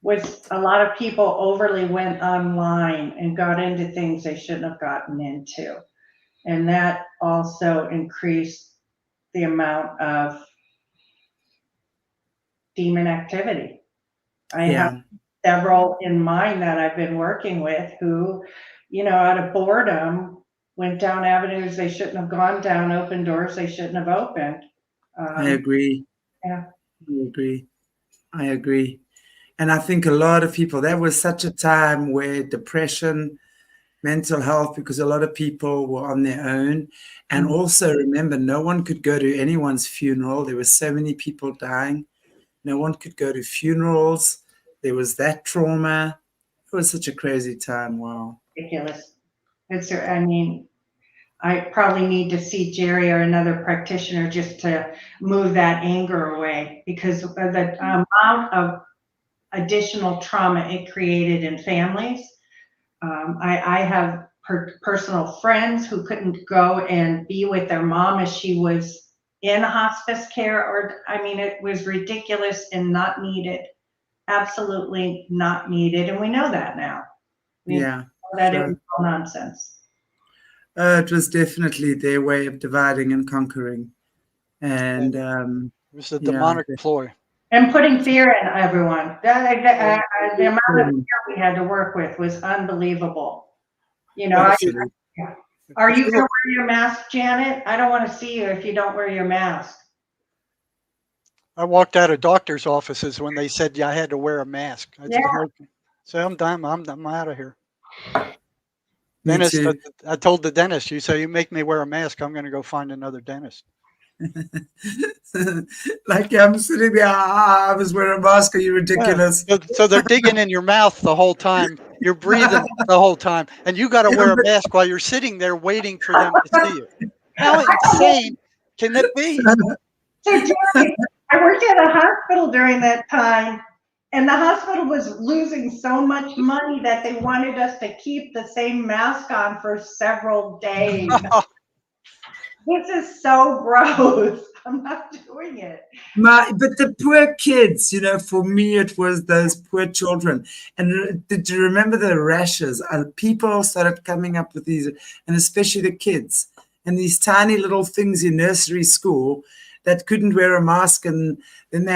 C: Was a lot of people overly went online and got into things they shouldn't have gotten into. And that also increased the amount of demon activity. I have several in mind that I've been working with who, you know, out of boredom, went down avenues they shouldn't have gone down, opened doors they shouldn't have opened.
A: I agree.
C: Yeah.
A: I agree. And I think a lot of people, that was such a time where depression, mental health, because a lot of people were on their own. And also remember, no one could go to anyone's funeral. There were so many people dying. No one could go to funerals. There was that trauma. It was such a crazy time. Wow.
C: Ridiculous. I mean, I probably need to see Jerry or another practitioner just to move that anger away, because the amount of additional trauma it created in families. I have personal friends who couldn't go and be with their mom as she was in hospice care, or, I mean, it was ridiculous and not needed, absolutely not needed. And we know that now. We know that it was all nonsense.
A: It was definitely their way of dividing and conquering. And
B: it was a demonic ploy.
C: And putting fear in everyone. The amount of fear we had to work with was unbelievable. You know, are you going to wear your mask, Janet? I don't want to see you if you don't wear your mask.
B: I walked out of doctor's offices when they said I had to wear a mask. I said, I'm done. I'm out of here. Dentist, I told the dentist, you make me wear a mask, I'm going to go find another dentist.
A: Like I'm sitting there, I was wearing a mask, are you ridiculous?
B: Yeah. So they're digging in your mouth the whole time. You're breathing the whole time. And you got to wear a mask while you're sitting there waiting for them to see you. How insane can it be?
C: So, Jerry, I worked at a hospital during that time, and the hospital was losing so much money that they wanted us to keep the same mask on for several days. This is so gross. I'm not doing it.
A: But the poor kids, you know, for me, it was those poor children. And did you remember the rashes? People started coming up with these, and especially the kids, and these tiny little things in nursery school that couldn't wear a mask, and then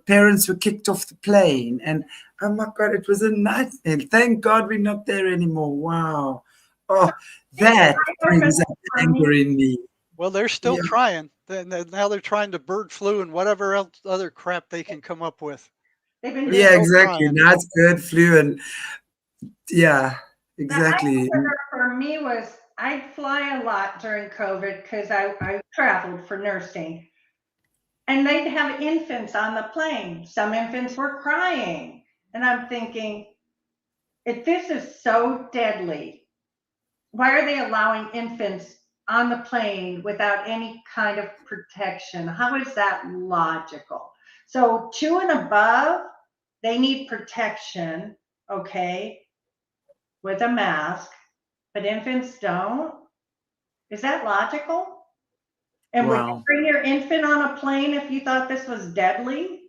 A: parents were kicked off the plane. And oh my God, it was a nightmare. Thank God we're not there anymore. Wow. Oh, that brings up
C: For me,
A: anger in me.
B: Well, they're still
A: Yeah.
B: trying. Now they're trying to bird flu and whatever else other crap they can come up with.
C: they've been
B: They're
C: doing
A: Yeah,
B: still
A: exactly.
B: trying.
A: Now it's bird flu and yeah,
C: The
A: exactly.
C: eye-opener for me was I'd fly a lot during COVID because I traveled for nursing. And they'd have infants on the plane. Some infants were crying. And I'm thinking, if this is so deadly, why are they allowing infants on the plane without any kind of protection? How is that logical? So 2 and above, they need protection, okay, with a mask, but infants don't? Is that logical? And would you
A: Wow.
C: bring your infant on a plane if you thought this was deadly?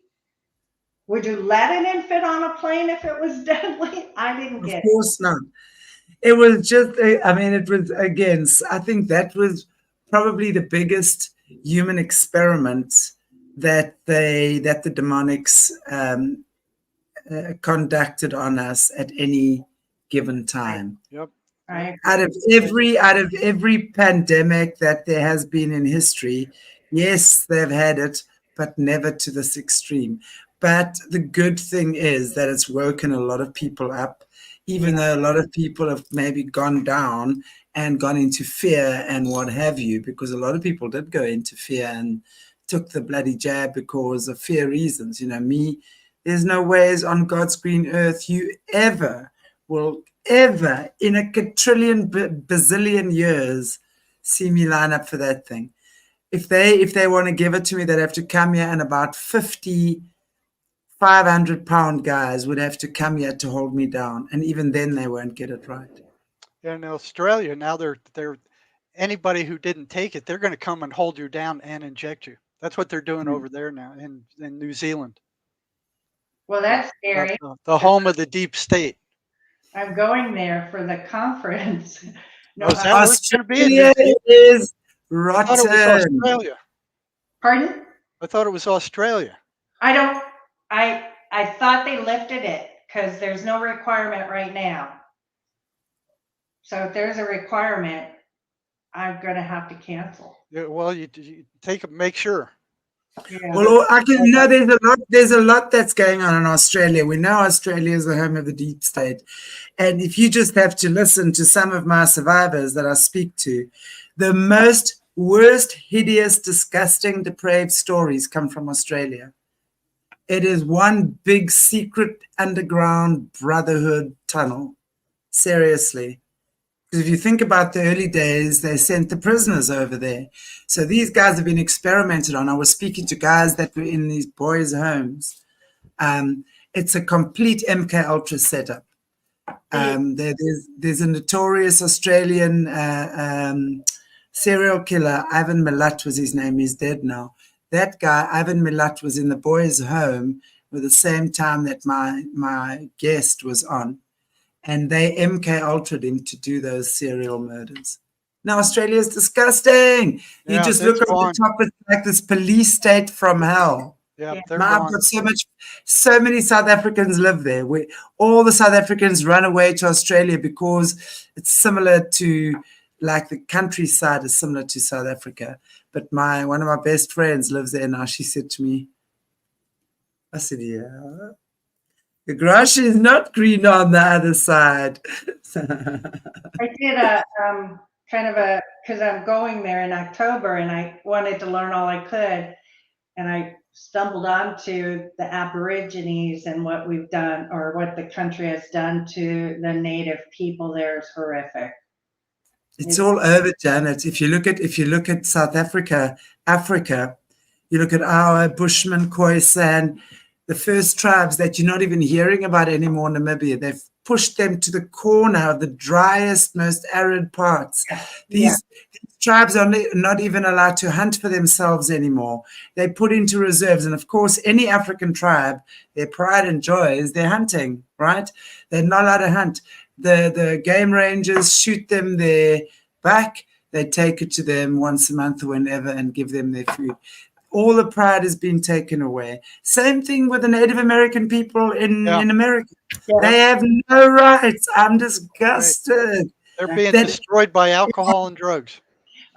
C: Would you let an infant on a plane if it was deadly? I didn't
A: Of
C: get it.
A: course not. It was just, I mean, it was, again, I think that was probably the biggest human experiment that the demonics conducted on us at any given time.
B: Yep.
C: Right.
A: Out of every pandemic that there has been in history, yes, they've had it, but never to this extreme. But the good thing is that it's woken a lot of people up, even though a lot of people have maybe gone down and gone into fear and what have you, because a lot of people did go into fear and took the bloody jab because of fear reasons. You know, me, there's no ways on God's green earth you ever will ever in a quadrillion bazillion years see me line up for that thing. If they want to give it to me, they'd have to come here, and about 50 500-pound guys would have to come here to hold me down, and even then they won't get it right.
B: In Australia now, they're anybody who didn't take it, they're going to come and hold you down and inject you. That's what they're doing over there now in New Zealand.
C: Well, that's scary.
B: The home of the deep state.
C: I'm going there for the conference. No,
B: Oh, is that where it's going to be? In New
A: Australia
B: Zealand?
A: is
B: I thought it was
A: rotten.
B: Australia.
C: pardon?
B: I thought it was Australia.
C: I thought they lifted it because there's no requirement right now. So if there's a requirement, I'm going to have to cancel.
B: Yeah, well, you make sure.
C: Yeah.
A: Well, there's a lot that's going on in Australia. We know Australia is the home of the deep state. And if you just have to listen to some of my survivors that I speak to, the worst, hideous, disgusting, depraved stories come from Australia. It is one big secret underground brotherhood tunnel. Seriously. Because if you think about the early days, they sent the prisoners over there. So these guys have been experimented on. I was speaking to guys that were in these boys' homes. It's a complete MK Ultra setup. There's a notorious Australian serial killer, Ivan Milat was his name. He's dead now. That guy, Ivan Milat, was in the boys' home at the same time that my guest was on. And they MK Ultra'd him to do those serial murders. Now, Australia is disgusting. You
B: Yeah,
A: just
B: it's
A: look over the top, it's like this police state from hell.
B: Yeah,
C: Yeah.
B: they're
A: I've
B: gone.
A: got so many South Africans live there. All the South Africans run away to Australia because it's similar to, like, the countryside is similar to South Africa. But one of my best friends lives there now. She said to me, I said, yeah, the grass is not green on the other side.
C: I did because I'm going there in October and I wanted to learn all I could. And I stumbled onto the Aborigines and what we've done, or what the country has done to the native people there is horrific.
A: It's all over, Janet. If you look at South Africa, you look at our Bushman, Khoisan, the first tribes that you're not even hearing about anymore in Namibia. They've pushed them to the corner of the driest, most arid parts. These tribes are not even allowed to hunt for themselves anymore. They're put into reserves. And of course, any African tribe, their pride and joy is their hunting, right? They're not allowed to hunt. The game rangers shoot them their back. They take it to them once a month or whenever and give them their food. All the pride has been taken away. Same thing with the Native American people in America.
C: Yeah.
A: They have no rights. I'm disgusted.
B: They're being
A: That-
B: destroyed by alcohol and drugs.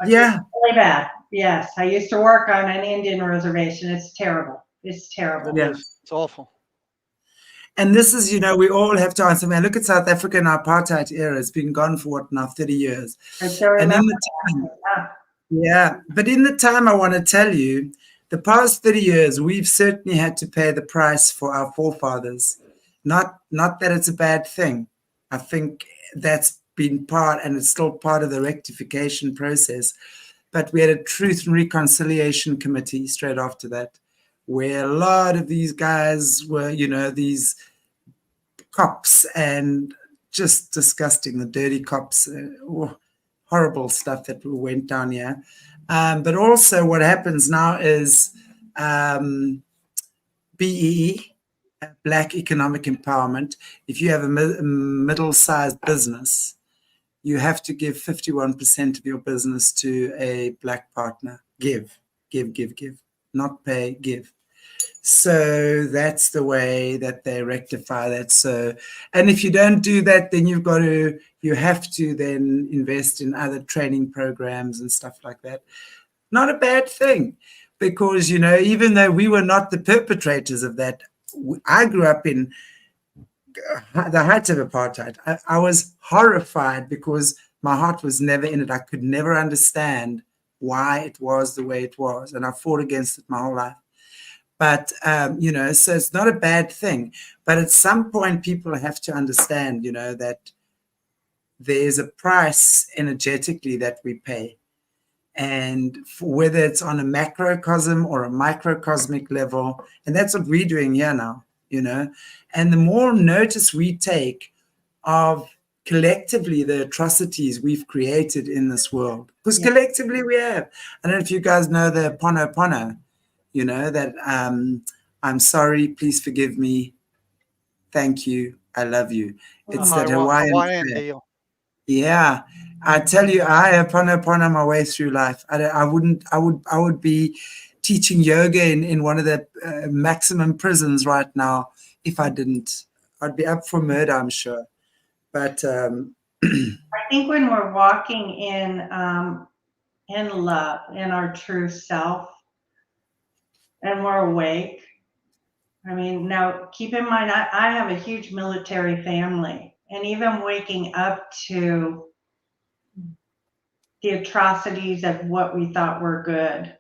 A: Yeah.
C: It's really bad. Yes, I used to work on an Indian reservation. It's terrible. It's terrible.
A: Yeah.
B: It's awful.
A: And this is, we all have to answer. Man, look at South Africa in our apartheid era. It's been gone for what now, 30 years. And in the time, yeah, but in the time, I want to tell you, the past 30 years, we've certainly had to pay the price for our forefathers. Not that it's a bad thing. I think that's been part, and it's still part of the rectification process. But we had a Truth and Reconciliation Committee straight after that, where a lot of these guys were, these cops, and just disgusting, the dirty cops, horrible stuff that went down here. But also what happens now is BEE, Black Economic Empowerment. If you have a middle-sized business, you have to give 51% of your business to a Black partner. Give. Not pay, give. So that's the way that they rectify that. So, and if you don't do that, then you have to then invest in other training programs and stuff like that. Not a bad thing, because, even though we were not the perpetrators of that, I grew up in the height of apartheid. I was horrified because my heart was never in it. I could never understand why it was the way it was. And I fought against it my whole life. But, so it's not a bad thing. But at some point, people have to understand, that there's a price energetically that we pay. And whether it's on a macrocosm or a microcosmic level, and that's what we're doing here now, and the more notice we take of collectively the atrocities we've created in this world, because collectively we have. I don't know if you guys know the Pono, that I'm sorry, please forgive me, thank you, I love you. It's that Hawaiian
B: deal.
A: Yeah, I tell you, I Ho'oponopono my way through life. I would be teaching yoga in one of the maximum prisons right now if I didn't. I'd be up for murder, I'm sure. But
C: I think when we're walking in love, in our true self, and we're awake. I mean, now keep in mind, I have a huge military family, and even waking up to the atrocities of what we thought were good,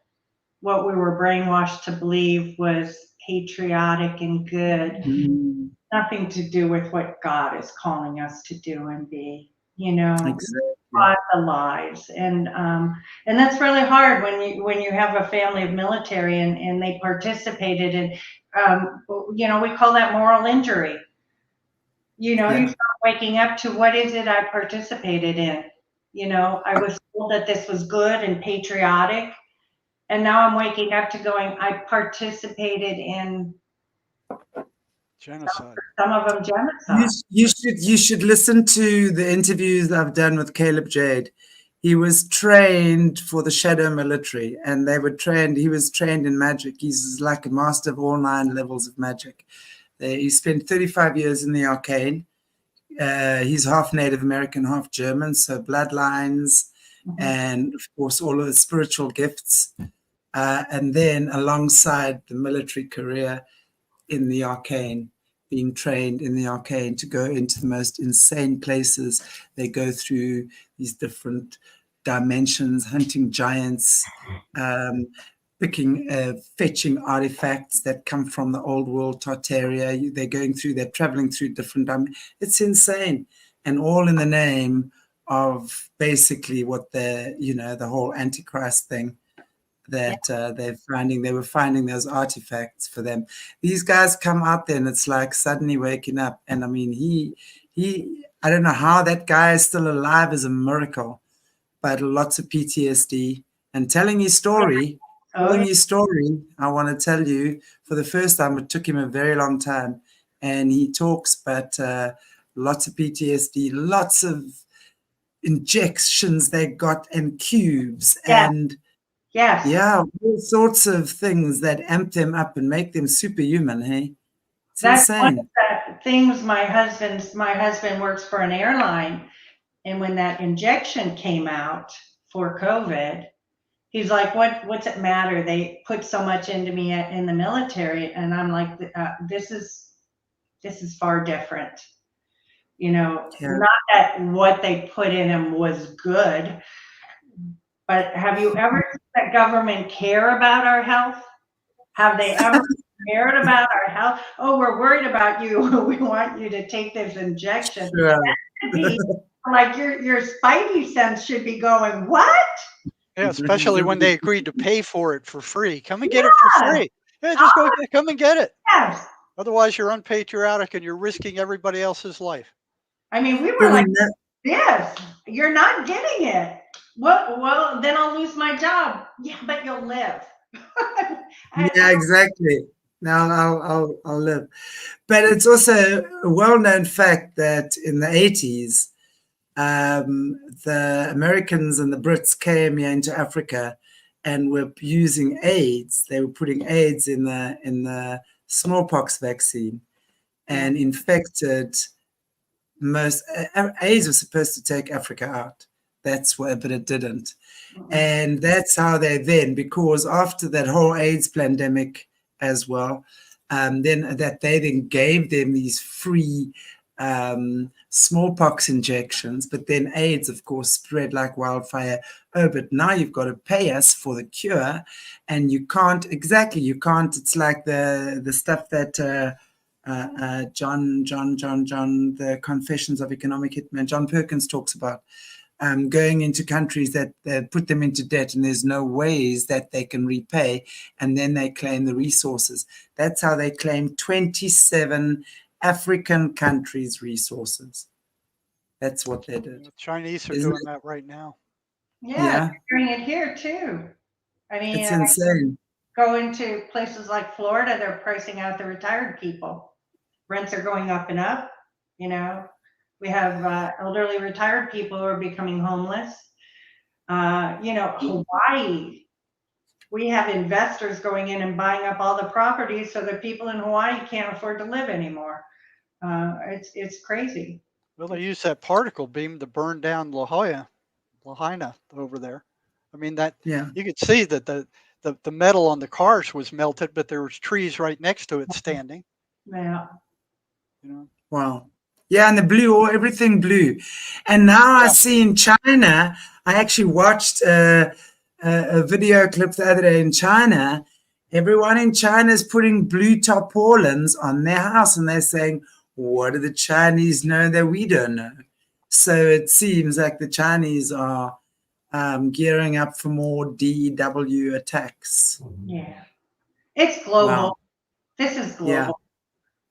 C: what we were brainwashed to believe was patriotic and good, nothing to do with what God is calling us to do and be,
A: exactly.
C: The lies. And that's really hard when you have a family of military and they participated in, we call that moral injury. You start waking up to, what is it I participated in? I was told that this was good and patriotic, and now I'm waking up to going, I participated in
B: genocide.
C: Some of them genocide.
A: You should listen to the interviews I've done with Caleb Jade. He was trained for the shadow military, and he was trained in magic. He's like a master of all 9 levels of magic. He spent 35 years in the arcane. He's half Native American, half German, so bloodlines, and of course all of the spiritual gifts. And then alongside the military career in the arcane, being trained in the arcane to go into the most insane places. They go through these different dimensions, hunting giants, fetching artifacts that come from the old world, Tartaria. They're traveling through different it's insane. And all in the name of basically what the whole Antichrist thing that they were finding those artifacts for them. These guys come out there and it's like suddenly waking up. And I mean, I don't know how that guy is still alive is a miracle, but lots of PTSD. And telling his story, I want to tell you, for the first time, it took him a very long time. And he talks, but lots of PTSD, lots of injections they got, and cubes, and all sorts of things that amp them up and make them superhuman. Hey, it's
C: That's
A: insane.
C: one of the things. My husband works for an airline, And when that injection came out for COVID, he's like, what's it matter? They put so much into me in the military. And I'm like, this is far different. You know, not that what they put in him was good, but have you ever seen the government care about our health? Have they ever cared about our health? Oh, we're worried about you. We want you to take this injection.
A: Sure.
C: That should be like your spidey sense should be going, what?
B: Yeah, especially when they agreed to pay for it for free. Come and get it for free. Yeah, just go come and get it.
C: Yes.
B: Otherwise, you're unpatriotic and you're risking everybody else's life.
C: I mean, we were like, yes, you're not getting it. Well, then I'll lose my job. Yeah, but you'll live.
A: Yeah, exactly. Now I'll live. But it's also a well-known fact that in the 80s, the Americans and the Brits came here into Africa and were using AIDS. They were putting AIDS in the smallpox vaccine and infected most. AIDS was supposed to take Africa out. That's why, but it didn't. And that's how they then, because after that whole AIDS pandemic as well, then they gave them these free smallpox injections, but then AIDS, of course, spread like wildfire. Oh, but now you've got to pay us for the cure, and you can't. It's like the stuff that John, the Confessions of Economic Hitman, John Perkins talks about. Going into countries that put them into debt and there's no ways that they can repay, and then they claim the resources. That's how they claim 27 African countries' resources. That's what they did.
B: The Chinese are doing that right now.
C: Yeah, they're doing it here too. I mean,
A: it's insane.
C: Go into places like Florida, they're pricing out the retired people. Rents are going up and up, you know. We have elderly retired people who are becoming homeless. You know, Hawaii, we have investors going in and buying up all the properties so that people in Hawaii can't afford to live anymore. It's crazy.
B: Well, they use that particle beam to burn down Lahaina over there. I mean, you could see that the metal on the cars was melted, but there was trees right next to it standing.
C: Yeah.
B: You know.
A: Wow. Yeah, and the blue, everything blue. And now I see in China, I actually watched a video clip the other day in China. Everyone in China is putting blue tarpaulins on their house, and they're saying, what do the Chinese know that we don't know? So it seems like the Chinese are gearing up for more DEW attacks.
C: Yeah. It's global.
A: Wow.
C: This is global.
A: Yeah.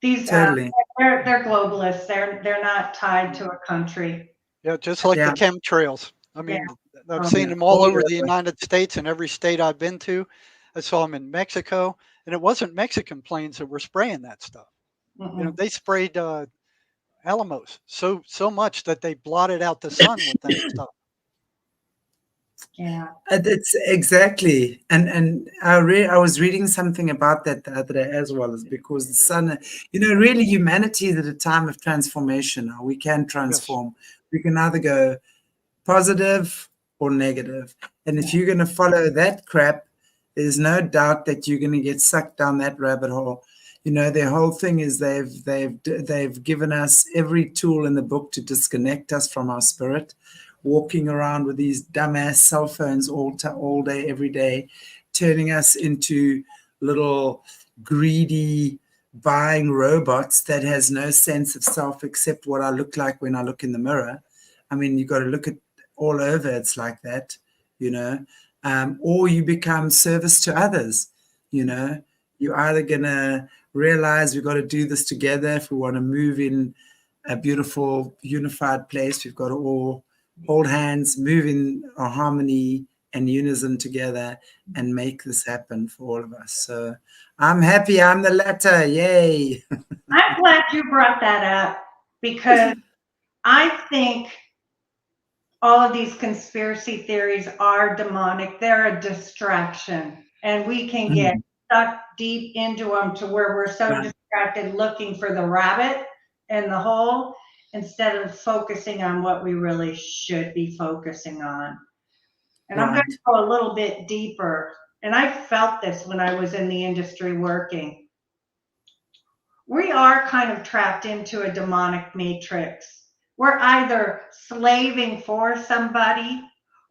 C: These
A: totally.
C: They're globalists. They're not tied to a country.
B: Yeah, just like the chemtrails. I mean, I've seen them all over the United States, and every state I've been to. I saw them in Mexico, and it wasn't Mexican planes that were spraying that stuff. You know, they sprayed Alamos so much that they blotted out the sun with that stuff.
C: Yeah,
A: it's exactly, and I was reading something about that the other day as well, is because the sun, you know, really humanity is at a time of transformation now. We can transform. Yes. We can either go positive or negative, and if you're going to follow that crap, there's no doubt that you're going to get sucked down that rabbit hole. You know, their whole thing is they've given us every tool in the book to disconnect us from our spirit. Walking around with these dumbass cell phones all day, every day, turning us into little greedy buying robots that has no sense of self except what I look like when I look in the mirror. I mean, you got to look at all over. It's like that, you know, or you become service to others. You know, you're either going to realize we've got to do this together. If we want to move in a beautiful, unified place, we've got to all hold hands, move in a harmony and unison together, and make this happen for all of us. So I'm happy I'm the latter. Yay.
C: I'm glad you brought that up, because I think all of these conspiracy theories are demonic. They're a distraction, and we can get stuck deep into them to where we're so distracted looking for the rabbit in the hole, instead of focusing on what we really should be focusing on. And I'm going
A: Right.
C: to go a little bit deeper. And I felt this when I was in the industry working. We are kind of trapped into a demonic matrix. We're either slaving for somebody,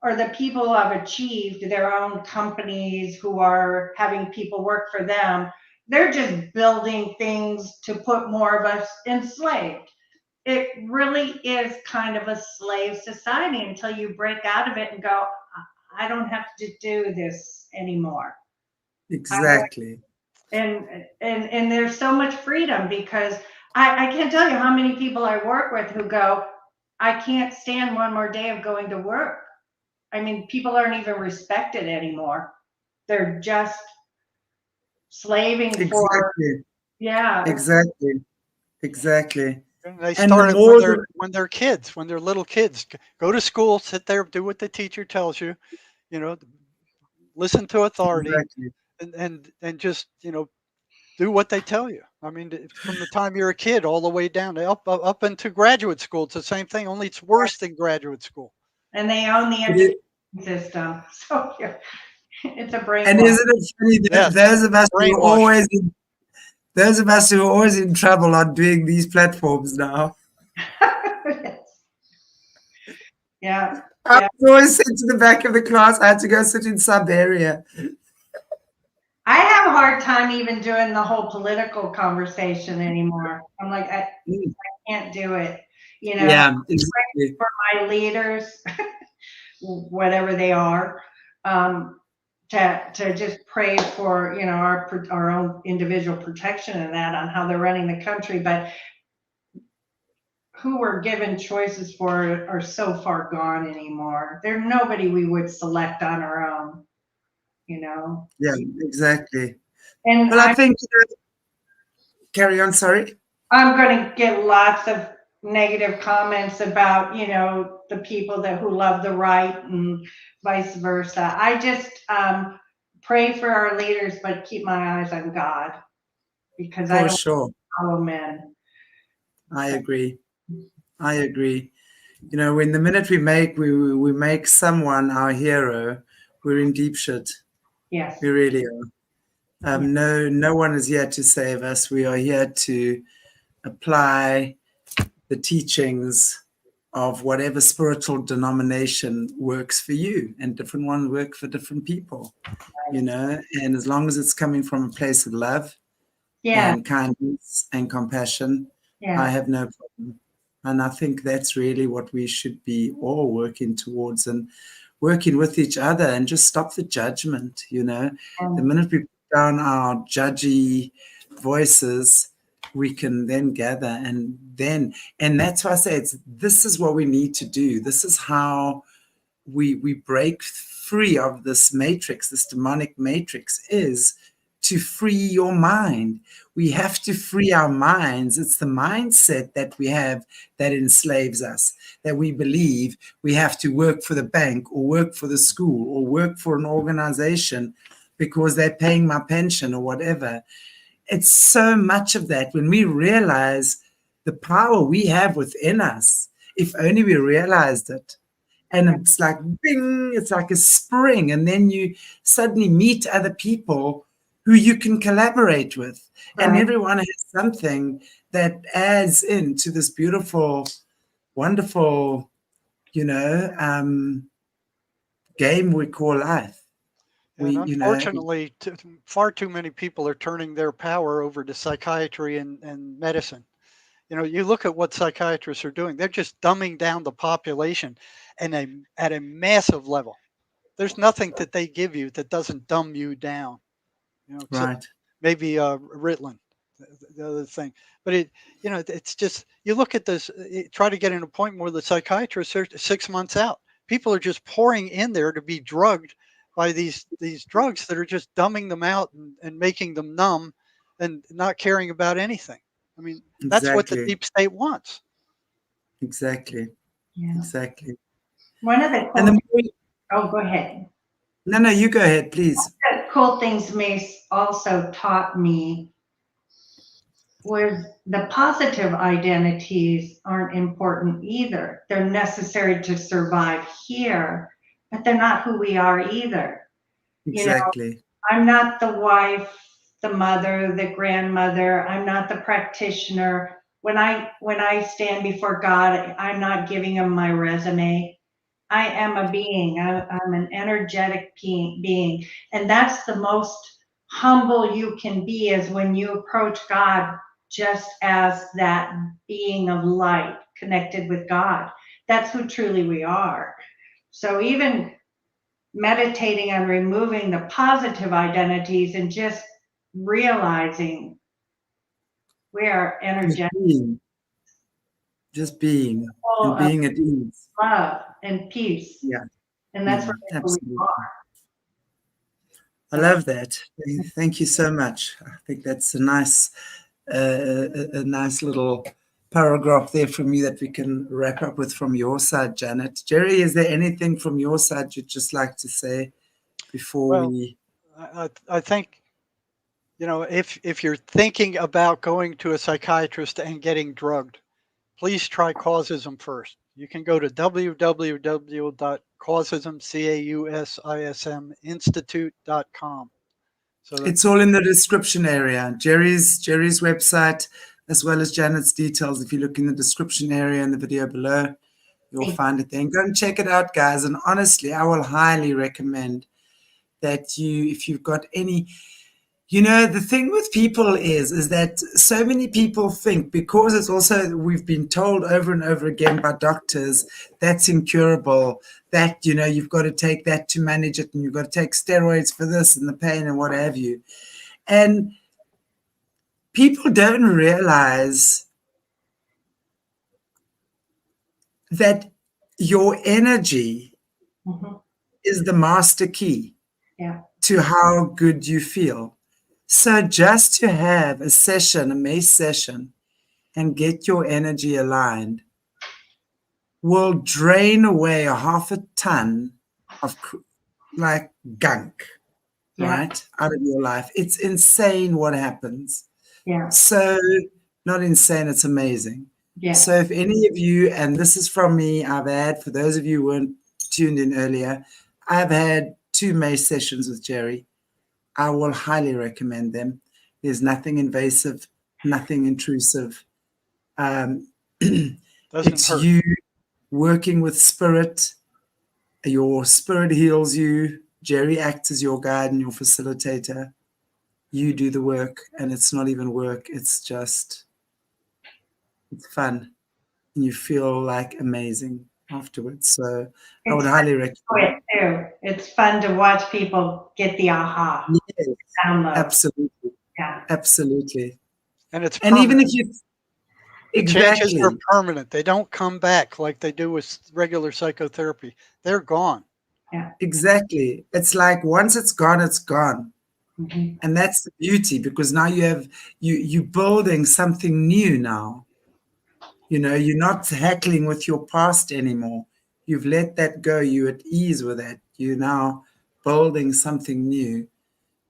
C: or the people who have achieved their own companies, who are having people work for them, they're just building things to put more of us enslaved. It really is kind of a slave society until you break out of it and go, I don't have to do this anymore.
A: Exactly.
C: And there's so much freedom, because I can't tell you how many people I work with who go, I can't stand one more day of going to work. I mean, people aren't even respected anymore. They're just slaving for,
A: Exactly.
C: yeah.
A: Exactly. Exactly.
B: And they
A: And the
B: start it
A: more
B: when they're kids, when they're little kids. Go to school, sit there, do what the teacher tells you, you know, listen to authority,
A: exactly.
B: and just, you know, do what they tell you. I mean, from the time you're a kid all the way down up into graduate school, it's the same thing. Only it's worse than graduate school.
C: And they own the education system. So yeah, it's a brainwash.
A: And isn't it funny that
B: Yes,
A: those of us who are
B: brainwash.
A: always those of us who are always in trouble are doing these platforms now.
C: Yeah.
A: I was always sent to the back of the class. I had to go sit in some area.
C: I have a hard time even doing the whole political conversation anymore. I'm like, I can't do it. You know,
A: Yeah, exactly.
C: for my leaders, whatever they are, to just pray for, you know, our own individual protection and that on how they're running the country. But who we're given choices for are so far gone anymore. They're nobody we would select on our own, you know.
A: Yeah, exactly.
C: And
A: Well, I think carry on. Sorry.
C: I'm going to get lots of negative comments about, you know, the people who love the right and vice versa. I just pray for our leaders, but keep my eyes on God, because I
A: For
C: don't
A: sure.
C: follow men.
A: I agree. I agree. You know, when the minute we make someone our hero, we're in deep shit.
C: Yes.
A: We really are. No one is here to save us. We are here to apply the teachings of whatever spiritual denomination works for you, and different ones work for different people, you know, and as long as it's coming from a place of love and kindness and compassion, I have no problem. And I think that's really what we should be all working towards, and working with each other, and just stop the judgment, you know. The minute we put down our judgy voices, we can then gather, and that's why I say this is what we need to do. This is how we break free of this matrix, this demonic matrix, is to free your mind. We have to free our minds. It's the mindset that we have that enslaves us, that we believe we have to work for the bank or work for the school or work for an organization because they're paying my pension or whatever. It's so much of that. When we realize the power we have within us, if only we realized it. And it's like, bing, it's like a spring. And then you suddenly meet other people who you can collaborate with. Right. And everyone has something that adds into this beautiful, wonderful, you know, game we call life.
B: And unfortunately, far too many people are turning their power over to psychiatry and medicine. You know, you look at what psychiatrists are doing. They're just dumbing down the population and at a massive level. There's nothing that they give you that doesn't dumb you down. You know,
A: right.
B: Maybe Ritalin, the other thing. But it's just, you look at this, try to get an appointment with a psychiatrist, they're 6 months out. People are just pouring in there to be drugged by these drugs that are just dumbing them out and making them numb and not caring about anything. I mean, that's what the deep state wants.
A: Exactly. Yeah. Exactly.
C: One of the cool go ahead.
A: No, you go ahead, please.
C: One of the cool things Mace also taught me Whereas the positive identities aren't important either. They're necessary to survive here, but they're not who we are either. You know,
A: Exactly.
C: I'm not the wife, the mother, the grandmother. I'm not the practitioner. When I stand before God, I'm not giving him my resume. I am a being. I'm an energetic being. And that's the most humble you can be, is when you approach God just as that being of light connected with God. That's who truly we are. So even meditating on removing the positive identities and just realizing we are energetic,
A: Just being
C: full
A: and
C: of
A: being at ease.
C: love and peace.
A: Yeah.
C: And that's what who we
A: Absolutely.
C: are.
A: I love that. Thank you so much. I think that's a nice little paragraph there from you that we can wrap up with from your side, Janet. Jerry, is there anything from your side you'd just like to say before we?
B: I think, you know, if you're thinking about going to a psychiatrist and getting drugged, please try causism first. You can go to www.causism.institute.com. So that,
A: It's all in the description area. Jerry's website, as well as Janet's details. If you look in the description area in the video below, you'll find it there. And go and check it out, guys. And honestly, I will highly recommend that if you've got any, the thing with people is that so many people think, because it's also, we've been told over and over again by doctors, that's incurable, that, you've got to take that to manage it, and you've got to take steroids for this and the pain and what have you. And people don't realize that your energy is the master key to how good you feel. So just to have a session, a Mace session, and get your energy aligned will drain away a half a ton of like gunk, right, out of your life. It's insane what happens.
C: Yeah.
A: So not insane, it's amazing.
C: Yeah.
A: So if any of you, and this is from me, I've had, for those of you who weren't tuned in earlier, I've had 2 Mace sessions with Jerry. I will highly recommend them. There's nothing invasive, nothing intrusive. It's
B: hurt.
A: you working with spirit. Your spirit heals you. Jerry acts as your guide and your facilitator. You do the work, and it's not even work. It's just, it's fun. And you feel like amazing afterwards. So I would highly recommend
C: it too. It's fun to watch people get the aha.
A: Yes,
C: download.
A: absolutely.
C: Yeah.
A: Absolutely.
B: And it's
A: and
B: permanent.
A: even if you
B: Changes are permanent. They don't come back like they do with regular psychotherapy. They're gone.
C: Yeah.
A: Exactly. It's like once it's gone, it's gone. And that's the beauty, because now you're building something new now. You're not haggling with your past anymore. You've let that go. You're at ease with that. You're now building something new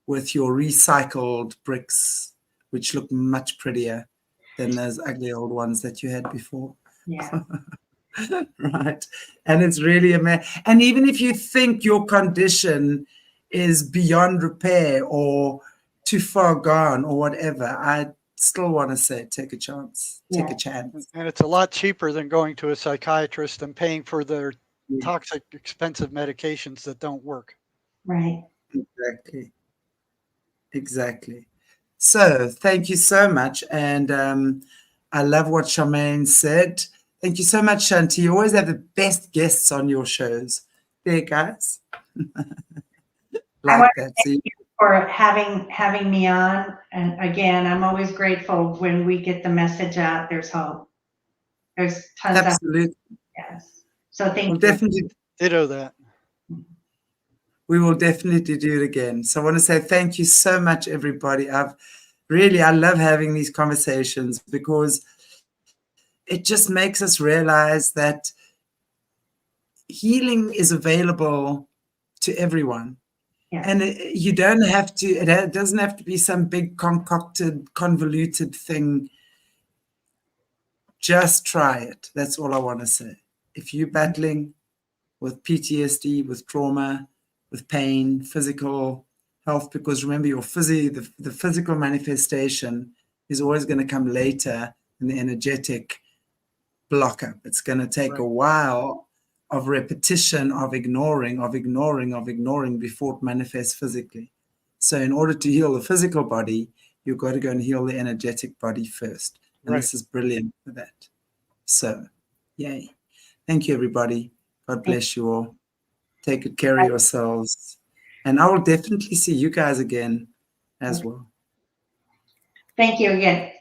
A: with your recycled bricks, which look much prettier than those ugly old ones that you had before.
C: Yeah.
A: Right. And it's really amazing. And even if you think your condition is beyond repair or too far gone or whatever, I still want to say take a chance. Take a chance.
B: And it's a lot cheaper than going to a psychiatrist and paying for their toxic, expensive medications that don't work.
C: Right.
A: Exactly. So thank you so much. And I love what Charmaine said. Thank you so much, Shanti. You always have the best guests on your shows. There, guys.
C: Like that. Thank you for having me on. And again, I'm always grateful when we get the message out. There's hope. There's tons of yes. So thank you.
A: Definitely
B: ditto that.
A: We will definitely do it again. So I want to say thank you so much, everybody. I love having these conversations, because it just makes us realize that healing is available to everyone. And you don't have to, it doesn't have to be some big concocted, convoluted thing. Just try it. That's all I want to say. If you're battling with PTSD, with trauma, with pain, physical health, because remember the physical manifestation is always going to come later than the energetic block up. It's going to take a while of repetition, of ignoring before it manifests physically. So in order to heal the physical body, you've got to go and heal the energetic body first. And this is brilliant for that. So, yay. Thank you, everybody. God bless you all. Take good care of yourselves. And I will definitely see you guys again as well.
C: Thank you again.